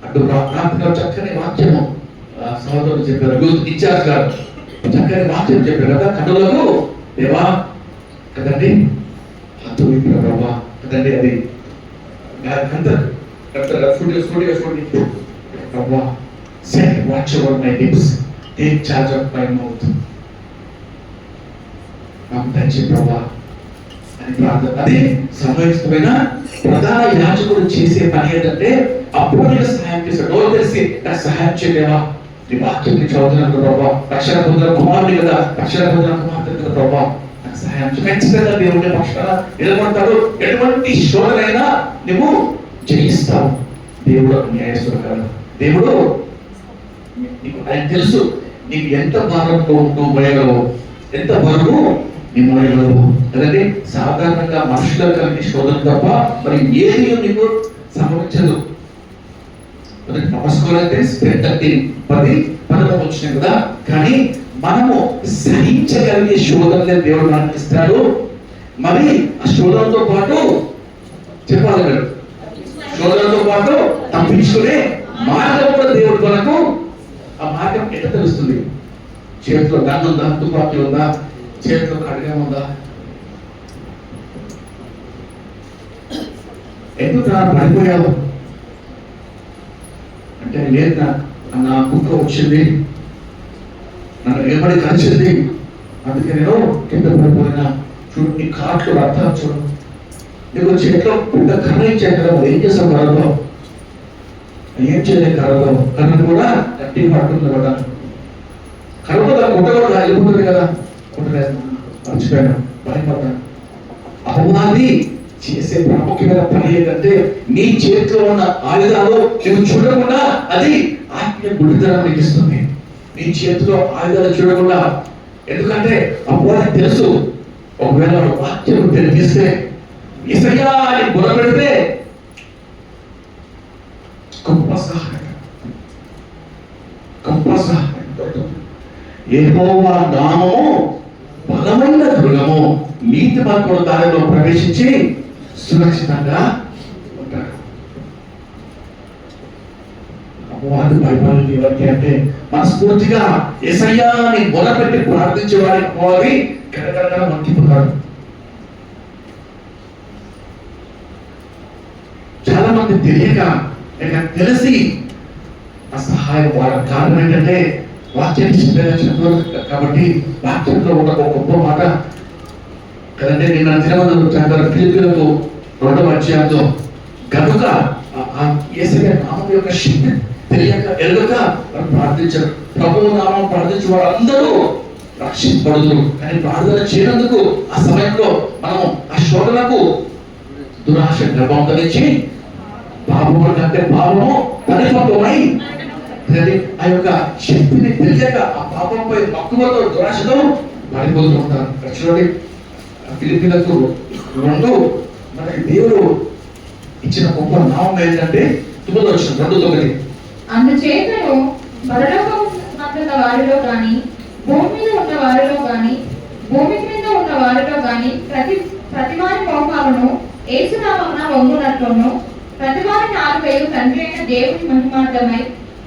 అటు రాత్రిలో చక్కని వాక్యము సహోదరులు చెప్పారు, యూత్ ఇన్ఛార్జ్ గారు చక్కని వాక్యం చెప్పారు కదా, కన్నులకు దేవా కదండి హద్దు విప్పిన ప్రభా కదండి, అది ప్రభా set watch over my lips, take charge of my mouth, నాకు దయచేయి ప్రభా అని ప్రార్థన. అది సమయోచితమైన ప్రధాన యాజకుడు చేసే పని ఏంటంటే, అప్పుడు నేను సహాయం చేశాడు. నోరు తెలిసి నాకు సహాయం చేయలేవా, నీ వాక్యం చదువుతున్నాను ప్రభా, రక్షణ పొందిన కుమారుని కదా, రక్షణ పొందిన కుమార్తె కదా ప్రభా, నాకు సహాయం చేయ. ఖచ్చితంగా దేవుడి పక్షాన నిలబడతాడు. ఎటువంటి శోధనైనా నువ్వు జయిస్తావు. దేవుడు న్యాయస్తుడు కాదు. దేవుడు నీకు ఆయన తెలుసు నీకు ఎంత భారంతో నువ్వు మోయగలవు, ఎంత బరువు నీ మోయగలవు కదండి. సాధారణంగా మనుషులకు కలిగే శోధన తప్ప మరి ఏది నీకు సంభవించదు. నమస్కారైతే 10 వచ్చినాయి కదా, కానీ మనము సహించగలిగే శోధనలే దేవుడు మనకి ఇస్తాడు. మరి ఆ శోధనతో పాటు చెప్పాలి మీరు, శోధనతో పాటు తప్పించుకునే మార్గం కూడా దేవుడు మనకు. ఆ మార్గం ఎట్లా తెలుస్తుంది? చేతిలో గన్ ఉందా, తుపాకీ ఉందా, చేతిలో ఖడ్గం ఉందా? ఎందుకు పడిపోయావు అంటే, లేదు నా కుక్క వచ్చింది, నన్ను ఏమడి కలిసింది, అందుకే నేను కింద పడిపోయినా. చూడు నీ కాట్లు రక్తాలు చూడు, నీకు చేతిలో పెద్ద కర్ర ఇచ్చాను కదా, ఏం చేస్తావు కర్రలో? ఏం చేయలేదు కర్రలో, కర్రను కూడా గట్టి పడుతుంది కదా, కర్రతో కుట్ట కూడా వెళ్ళిపోతుంది కదా, కుట్టలేదు, మర్చిపోయాను, భయపడ్డాను. అపవాది చేసే ప్రాముఖ్యమైన పని ఏంటంటే, నీ చేతిలో ఉన్న ఆయుధాలు నువ్వు చూడకుండా అది ఆత్మీయ గుడితనం ఇస్తుంది. నీ చేతిలో ఆయుధాలు చూడకుండా, ఎందుకంటే అపవాది తెలుసు, ఒకవేళ వాక్యం తెలిపిస్తే యేసయ్యా అని బుర్రపెడితే గొప్ప సహాయం. యెహోవా నామము బలమైన దుర్గము, నీతిమంతుడు దానిలో ప్రవేశించి సురక్షితంగా ఉంటాడు. అపవాది భయపడేది ఎవరికి అంటే, మనస్ఫూర్తిగా యేసయ్యా అని బుర్రపెట్టి ప్రార్థించే వారికి అపవాది కరకరగా వణికిపోతాడు. చాలా మంది తెలియక తెలిసి అసహాయం వాళ్ళ కారణం ఏంటంటే, వాక్యాన్ని చెప్పారు కాబట్టి. వాక్యంలో ఉన్న ఒక గొప్ప మాట కదంటే, నిన్న దినమందు చదివారు ఫిలిప్పీయులకు 2వ అధ్యాయంలో, కనుక యేసయ్య నామం యొక్క శక్తి తెలియక ఎరుగక వారు ప్రార్థించారు. ప్రభువు నామం ప్రార్థించే వారందరూ రక్షింపబడుదురు. కానీ ప్రార్థన చేయనందుకు ఆ సమయంలో మనం ఆ శోధనకు దురాశ గర్భం ధరించి పాపము కంటే పాపము పరిపక్వమై ఆ యొక్క శక్తిని తెలియక ఆ పాపంపై మక్కువతో దురాశతో పడిపోతూ ఉంటారు. చూడండి ఫిలిప్పీయులకు 2 మనకి దేవుడు ఇచ్చిన గొప్ప నామం ఏంటంటే 2:9. అందుచేతను పరలోకం ఉన్న వారిలో గాని, భూమి మీద ఉన్న వారిలో గాని, భూమి క్రింద ఉన్న వారిలో గాని ప్రతివారి మోకాలను యేసునామమున వంగునట్లును, ప్రతివారి నాలుకయు తండ్రి అయిన దేవుని మహిమార్థమై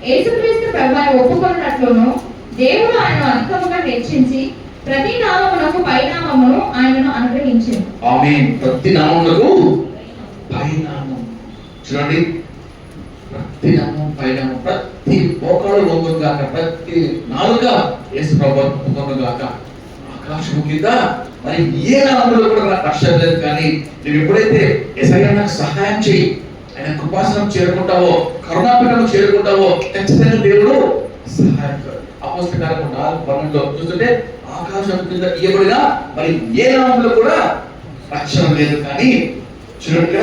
యేసుక్రీస్తు ప్రభువును ఒప్పుకొనున్నట్లును దేవుడు ఆయనను అధికముగా హెచ్చించి ప్రతి నామమునకు పైనామమును ఆయనను అనుగ్రహించాడు. ఆమేన్. ప్రతి నామమునకు పైనామం. చూడండి, ప్రతి నామం పైనామం, ప్రతి మోకాలు వంగును గాక, ప్రతి నాలుక యేసు ప్రభువును ఒప్పుకొను గాక. ఆకాశము కింద మరి ఏ నామంలో కూడా నాకు రక్షణ లేదు, కానీ నువ్వు ఎప్పుడైతే యేసయ్యా నాకు సహాయం చేయి, ఆయన కృపాసనం చేరుకుంటావో, కరుణాపీఠము చేరుకుంటావో, ఖచ్చితంగా దేవుడు సహాయం. అపోస్తల కార్యము 4:12 చూస్తుంటే ఆకాశం కింద ఇవ్వబడిన మరి ఏ నామంలో కూడా రక్షణ లేదు, కానీ చూడండి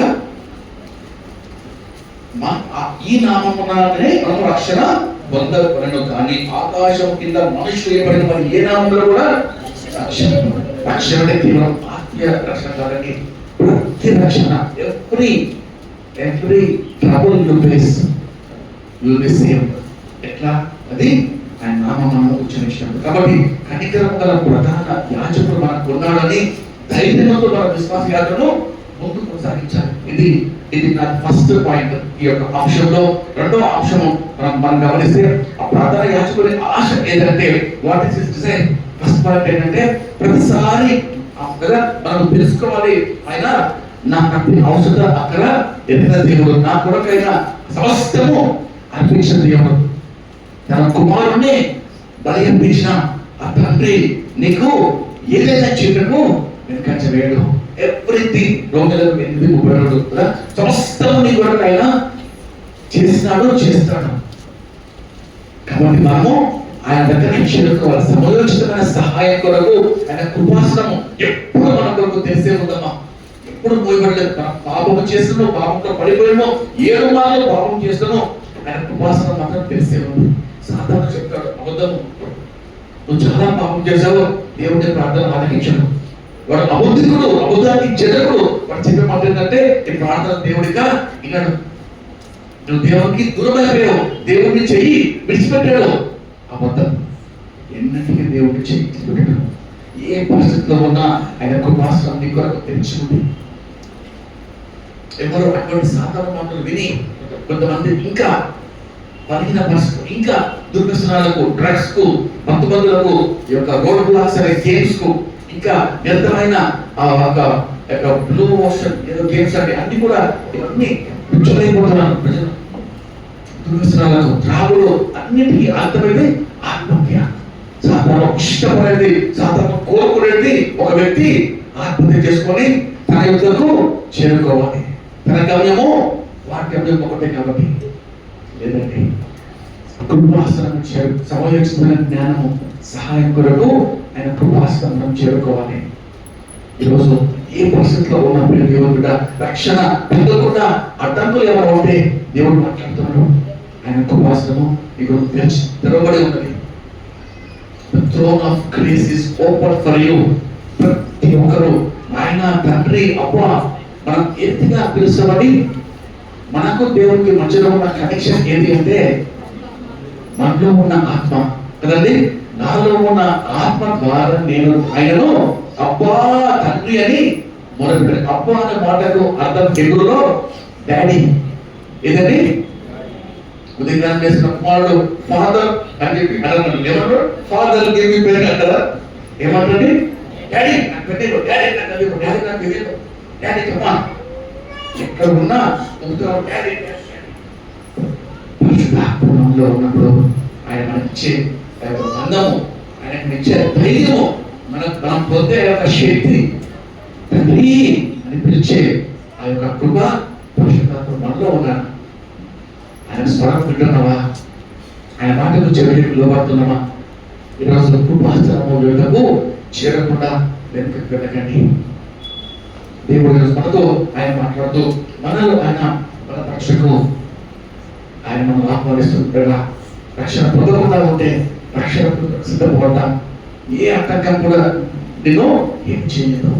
ఈ నామముననే మనము రక్షణ పొందవలెను, కానీ ఆకాశం కింద మనుషులు ఇవ్వబడిన మరి ఏ నామంలో కూడా రక్షణ అంటే కేవలం ఆత్మీయ రక్షణ కాదండి. ప్రతి రక్షణ, every trouble you face you will be saved. ఎట్లా? అది ఆయన నామమును ఉచ్చరించినప్పుడు. కాబట్టి కనికరం గల ప్రధాన యాజకుడు మనకు ఉన్నాడని ధైర్యంతో మన విశ్వాస యాత్రను ముందు కొనసాగించాలి. ఇది నా ఫస్ట్ పాయింట్. ఈ యొక్క అంశంలో రెండవ అంశము మనం గమనిస్తే ఆ ప్రధాన యాజకుడి ఆశ ఏంటంటే, what is his Dzire? First point ఏంటంటే, ప్రతిసారి కదా మనం తెలుసుకోవాలి, ఆయన నా ప్రతి అవసరత అక్కడ ఎదిగిన దేవుడు, నా కొరకైనా సమస్తము అర్పించిన దేవుడు, తన కుమారుణ్ణి బలి అర్పించిన ఆ తండ్రి నీకు ఏదైనా చేయటము వెనుకంచలేడు. ఎవ్రీథింగ్ రోమిలకు 8:32 కదా, సమస్తము నీ కొరకు ఆయన చేస్తాడు, చేస్తాడు. కాబట్టి మనము ఆయన దగ్గరికి చేరుకోవాలి. సమయోచితమైన సహాయం కొరకు ఆయన కృపాసనము ఎప్పుడు మన కొరకు తెలిసే ఉందమ్మా. ఎప్పుడు పోయబడలేదు. మనం పాపము చేస్తున్నాం, పాపంతో పడిపోయాము, 7 మార్లు పాపం చేస్తున్నాం, ఆయన కృపాసనం మాత్రం తెలిసే ఉంది. సాధారణ చెప్తాడు, అబద్ధము, నువ్వు చాలా పాపం చేశావు, దేవుడి ప్రార్థన ఆలకించడు. వాడు అబద్ధికుడు, అబద్ధానికి జనకుడు. వాడు చెప్పే మాట ఏంటంటే, ఈ ప్రార్థన దేవుడిగా వినడు. నువ్వు దేవునికి దూరమైపోయావు, దేవుడిని చెయ్యి విడిచిపెట్టాడు. అబద్ధం. ఎన్నటికీ దేవుడిని చెయ్యి విడిచిపెట్టాడు. ఏ పరిస్థితిలో ఉన్నా ఆయన కృపాసనం నీ కొరకు తెచ్చుకుంది. ఎవరు అటువంటి సాధారణ మాటలు విని కొంతమంది ఇంకా పలికిన పరిస్థితులు, ఇంకా దుర్వ్యసనాలకు, డ్రగ్స్ కు, మత్తుమందులకు, ఈ యొక్క రోడ్ బ్లాక్స్ అనే గేమ్స్ కు, ఇంకా వ్యర్థమైన బ్లూ మోషన్ ఏదో గేమ్స్ అంటే అన్ని కూడా ఇవన్నీ పిచ్చలైపోతున్నారు ప్రజలు. దుర్వ్యసనాలకు, త్రాగులు, అన్నిటికీ అర్థమైంది ఆత్మహత్య. సాధారణ ఇష్టపడేది, సాధారణ కోరుకునేది ఒక వ్యక్తి ఆత్మహత్య చేసుకొని తన యుద్ధకు చేరుకోవాలి. తన గమ్యము వాటి గమ్యం ఒకటే. కాబట్టి లేదండి, కృపాసనం సమయోచితమైన జ్ఞానము సహాయం కొరకు ఆయన కృపాసనం చేరుకోవాలి. ఈరోజు ఏ పరిస్థితిలో ఉన్నప్పుడు దేవుడు రక్షణ పొందకుండా అడ్డంకులు ఎవరు ఉంటే దేవుడు మాట్లాడుతున్నాడు. ఆయన కృపాసనము మీకు తెరవబడి ఉన్నది. The throne of grace is open for you. ప్రతి ఒక్కరు ఆయన తండ్రి అబ్బా మనం ఎత్తిగా పిలుస్తామని, మనకు దేవునికి మధ్యలో ఉన్న కనెక్షన్ ఏది అంటే మనలో ఉన్న ఆత్మ కదండి. నాలో ఉన్న ఆత్మ ద్వారా నేను ఆయనను అబ్బా తండ్రి అని మొదలుపెట్టాను. అబ్బా అనే మాటకు అర్థం తెలుగులో డాడీ. ఏదండి? ఉదయం చేసిన కుమారుడు ఫాదర్ అని చెప్పి అన్నాడు. ఏమంటారు? ఫాదర్ గేమ్ పేరు అంటారా? ఏమంటండి? డాడీ నాకు పెట్టేది, డాడీ నాకు తెలియదు, డాడీ నాకు తెలియదు, డాడీ చెప్పా. ఎక్కడ ఉన్నా డాడీ. పరిశుద్ధాత్మలో ఉన్నప్పుడు ఆయన మనకిచ్చే బంధము, ఆయనకు ఇచ్చే ధైర్యము, మనం పొందే యొక్క శక్తి, తండ్రి అని పిలిచే ఆ యొక్క కృప పరిశుద్ధాత్మ మనలో ఉన్నాడు. ఆయన స్వరం వింటున్నావా? ఆయన మాటకు చెవికి లోపడుతున్నామా? ఈరోజు కృపాస్తరము యువతకు చేరకుండా వెనుకకు వెళ్ళకండి. దేవుడు మనతో ఆయన మాట్లాడుతూ మనలో ఆయన మన రక్షకు ఆయన మనం ఆహ్వానిస్తుండగా రక్షణ పొందకుండా ఉంటే రక్షణ సిద్ధపడతాం. ఏ ఆటంకం కూడా నేను ఏం చేయలేదు.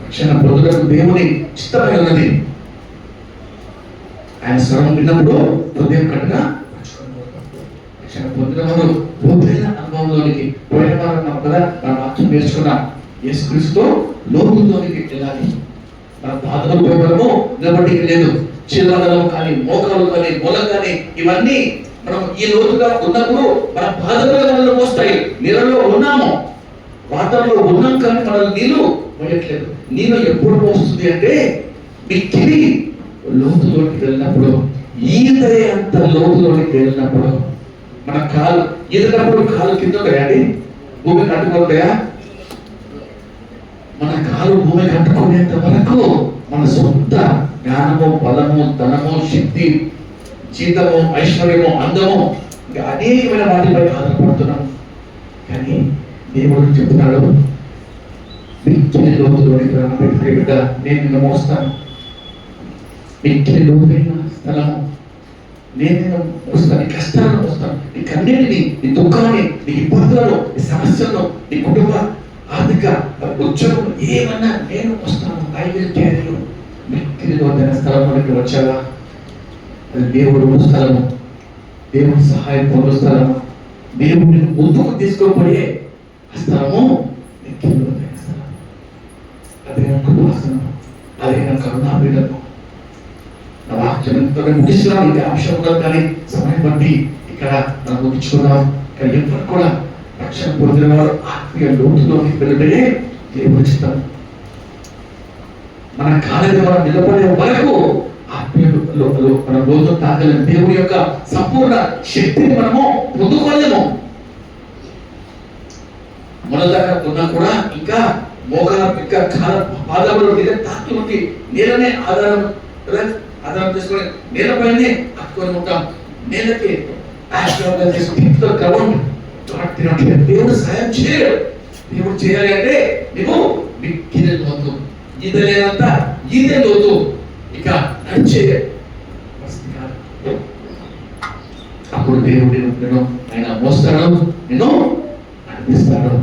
రక్షణ పొందుటకు దేవుని చిత్తమై ఉన్నది. ఆయన స్వరం విన్నప్పుడు హృదయం కట్టుగా రక్షణ పొందిన వారు లోతైన అనుభవంలోనికి పోయిన వారు మనం కదా మన వాక్యం నేర్చుకున్నాం. యేసుక్రీస్తుతో లోతులోనికి వెళ్ళాలి. మన బాధలు పోవడము నిలబడికి లేదు. చిల్లగలం కానీ, మోకాలు కానీ, మూలం కానీ ఇవన్నీ మనం ఈ లోతుగా ఉన్నప్పుడు మన బాధలు మనల్ని మోస్తాయి. నీళ్ళలో ఉన్నాము, వాటర్లో ఉన్నాం, కానీ మనల్ని నీళ్ళు మోయట్లేదు. నీళ్ళు ఎప్పుడు మోస్తుంది అంటే మిక్కిలి లోతులోకి వెళ్ళినప్పుడు, ఈదే అంత లోతులోకి వెళ్ళినప్పుడు. మన కాలు ఈదినప్పుడు కాలు కింద ఉంటాయండి, భూమి కట్టుకుంటాయా? మన కాలు భూమి కట్టుకునేంత వరకు మన సొంత జ్ఞానము, బలము, ధనము, శక్తి, జీతము, ఐశ్వర్యము, అందము, ఇంకా అనేకమైన వాటిపై ఆధారపడుతున్నాం. కానీ దేవుడు చెప్తున్నాడు, మిక్కిలి లోతులోని బిడ్డ నేను నిన్ను మోస్తాను. మిక్కిలి లోతైన స్థలము నేను నిన్ను మోస్తాను. నీ కష్టాలను మోస్తాను, నీ కన్నీటిని, నీ దుఃఖాన్ని, నీ ఇబ్బందులను, నీ సమస్యలను, నీ కుటుంబ ఆర్థిక ఉద్యోగం ఏమన్నా నేను వస్తాను. I will carry you. మిక్కిలి లోతైన స్థలంలోకి వచ్చావా? అది దేవుడు స్థలము, దేవుడు సహాయం పొందు స్థలము, దేవుడిని ముందుకు తీసుకోబోయే స్థలము మిక్కిలి లోతైన స్థలం. అదే కృపాసనం, అదే కరుణాపీఠము. నా వాక్యంతో ముగిస్తున్నాను. ఇది అంశం ఉండదు, కానీ సమయం బట్టి ఇక్కడ మనం ముగించుకున్నాం. కానీ ఎప్పుడు కూడా రక్షణ పొందిన వారు ఆత్మీయ లోతులోకి వెళ్ళడమే దేవుడి ఇష్టం. మన కాళ్ళ ద్వారా నిలబడే వరకు ఆత్మీయ మన లోతు తాగలేము. దేవుడి యొక్క సంపూర్ణ శక్తిని మనము పొందుకోలేము. మొదలదాకా ఉన్నా కూడా ఇంకా మోకాల ఇంకా కాల పాదాలు తాకి నేలనే ఆధారం చేసుకొని నేలపైనే అట్టుకొని ఉంటాం. నేలకి దేవుడు సాయం చేయడు. దేవుడు చేయాలి అంటే నువ్వు మిక్కిలి లోతు, ఇదే లేదంతా ఇదే లోతు, ఇక నడిచే అప్పుడు దేవుడు నేను ఆయన మోస్తాడు, నేను నడిపిస్తాడు.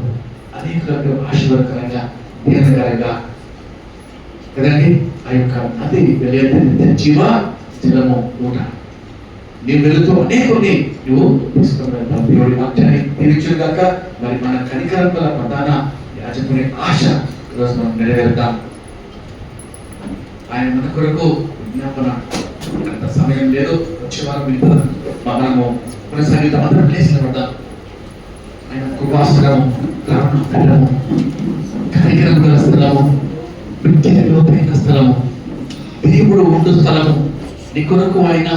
అనేక ఆశీర్వాదకరంగా, దీనకరంగా కదండి. ఆ యొక్క నది వెళ్ళేది జీవ జలము ఊట. నీవు వెళుతూ అనేకుని నువ్వు తీసుకున్నావు. దేవుడి వాక్యాన్ని తీర్చును గాక. మరి మన కనికరం గల ప్రధాన యాజకుని ఆశ ఈరోజు మనం నెరవేరుతాం. ఆయన మన కొరకు విజ్ఞాపన అంత సమయం లేదు. వచ్చేవారు మనము కొనసాగిద్దాం. అందరం ప్లేస్లో పడదాం. ఆయన కృపాస్థలము, కరుణాపీఠము, కనికరం గల స్థలము, మిక్కిలి లోతైన స్థలము, దేవుడు ఉండు స్థలము. నీ కొరకు ఆయన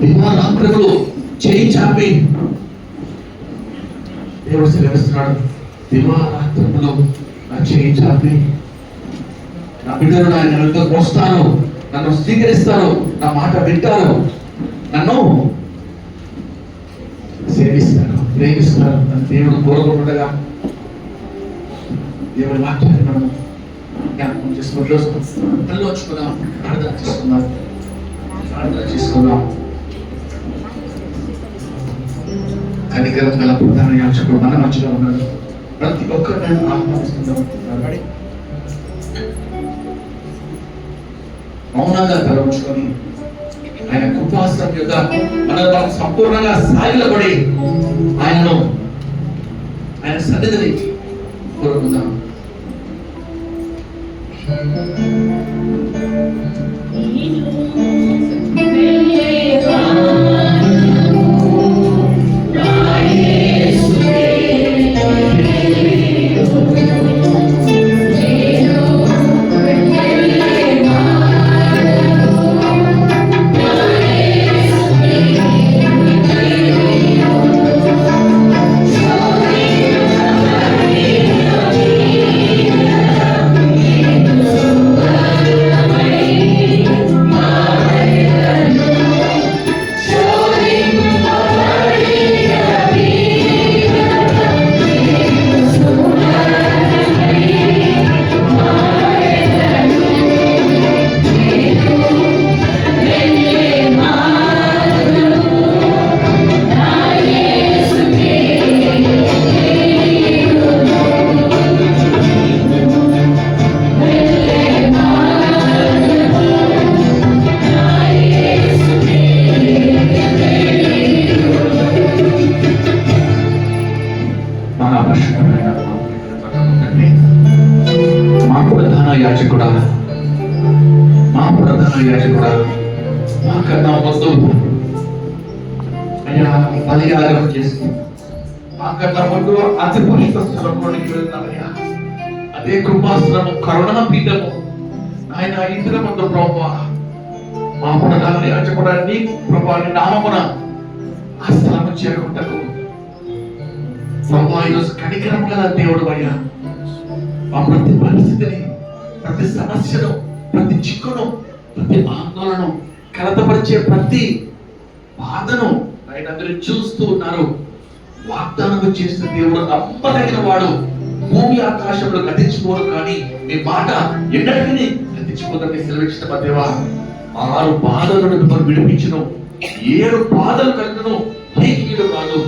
దివారాత్రములు చేయి చాపి దేవుడు సెలవిస్తున్నాడు. దివారాత్రములు నా చేయి చాపి నా బిడ్డలు ఆయన వద్దకు వస్తాను, నన్ను స్వీకరిస్తాను, నా మాట వింటారు, నన్ను సేవిస్తాను, ప్రేమిస్తారు అని దేవుడు కోరుకుంటుండగా దేవుడి వాక్యాన్ని మనం జ్ఞాపకం చేసుకుని కళ్ళు వచ్చుకున్నాం, ప్రార్థన చేసుకున్నాం. కనికరం గల ప్రధాన యాజకుడు మన మధ్యలో ఉన్నాడు. ప్రతి ఒక్కరు నేను ఆహ్వానిస్తున్నాం. మౌనంగా తలవంచుకొని ఆయన కృపాసనం యొక్క మనం సంపూర్ణంగా సాగిలపడి ఆయన సన్నిధిని కోరుకుందాం. మా ప్రధాన యాజకుడా, మాకన్నా వద్దు అయ్యా బలియాగం చేస్తూ అక్కడ ముందు అతి పరిశుద్ధ స్థలంలోనికి వెళ్తామయ్యా. అదే కృపాసనము కరుణాపీఠము ఆయన ఇంద్ర ముందు ప్రభా మా పునరాన్ని యాచకుడాన్ని ప్రభాని నామమున ఆ స్థలము చేరుకుంటకు ప్రభా ఈరోజు కనికరం గల దేవుడు అయ్యా. మా ప్రతి పరిస్థితిని, ప్రతి సమస్యను, ప్రతి చిక్కును, ప్రతి ఆందోళన, కలతపరిచే ప్రతి బాధను ఆయన అందరూ చూస్తూ ఉన్నారు. వాగ్దానం చేసిన దేవుడు నమ్మదగిన వాడు. భూమి ఆకాశంలో గతించిపోరు కానీ మీ మాట ఎన్నటికీ గతించిపోదని సెలవిచ్చిన దేవా. 6 బాధలను మిమ్మల్ని విడిపించను, 7 బాధలు కలిగినను ఏ కీడు రాదు.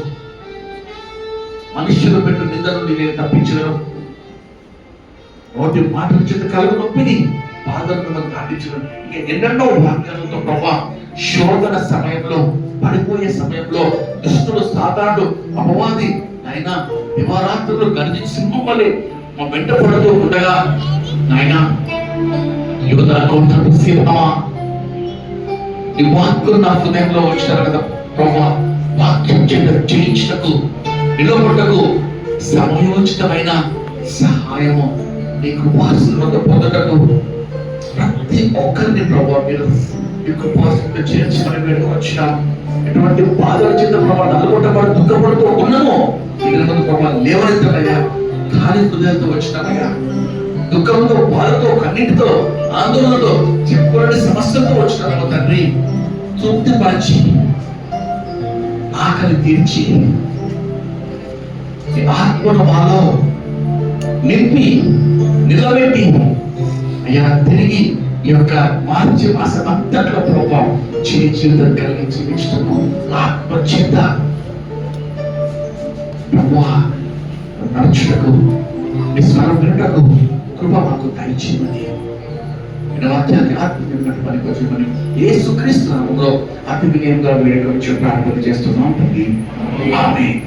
మనుషులు పెట్టు నింద నుండి నేను తప్పించను. నోటి మాటల చేత కలుగు నొప్పిని బాధలను మిమ్మల్ని దాటించను. ఇక ఎన్నెన్నో వాగ్దానంతో ప్రభా శోధన సమయంలో, పడిపోయే సమయంలో దుష్టులు సాతానుడు అపవాది ఆయన దివారాత్రులు గర్జించి సింహం వలె మా వెంట పడుతూ ఉండగా నాయన యోధా గోత్రపు సింహమా నీ వాక్కు నా హృదయంలో వచ్చారు కదా ప్రభా. వాక్యం చేత జయించటకు నిలబడటకు సమయోచితమైన సహాయము నీ కృపాసనతో పొందటకు ప్రతి ఒక్కరిని ప్రభా మీరు మీ కృపాసనతో చేర్చమని మీరు వచ్చినాం. ఎటువంటి బాధల చేత ప్రభా నలుగొట్టబడి దుఃఖపడుతూ ఉన్నామో ఇళ్ళ ప్రభా లేవనెత్తనయ్యా. ఖాళీ హృదయంతో వచ్చినామయ్యా. దుఃఖంతో, బాధతో, కన్నీటితో, ఆందోళనతో, చెప్పుకోలేని సమస్యలతో వచ్చినాము తండ్రి. తృప్తిపరిచి ఆకలి తీర్చి ఆత్మను మాలో నింపి నిలబెట్టి అయ్యా తిరిగి ఈ యొక్క మార్చి మాసం అంతట్లో ప్రభావం జీవితం కలిగి జీవించటము ఆత్మ చేత నడుచుటకు విస్మరణ వినటకు కృప మాకు దయచేయమని వాక్యాన్ని ఆత్మీయంగా పనికొచ్చేమని యేసుక్రీస్తు నామములో అతి వినయంగా వేడుకొని ప్రార్థన చేస్తున్నాం. ఆమేన్.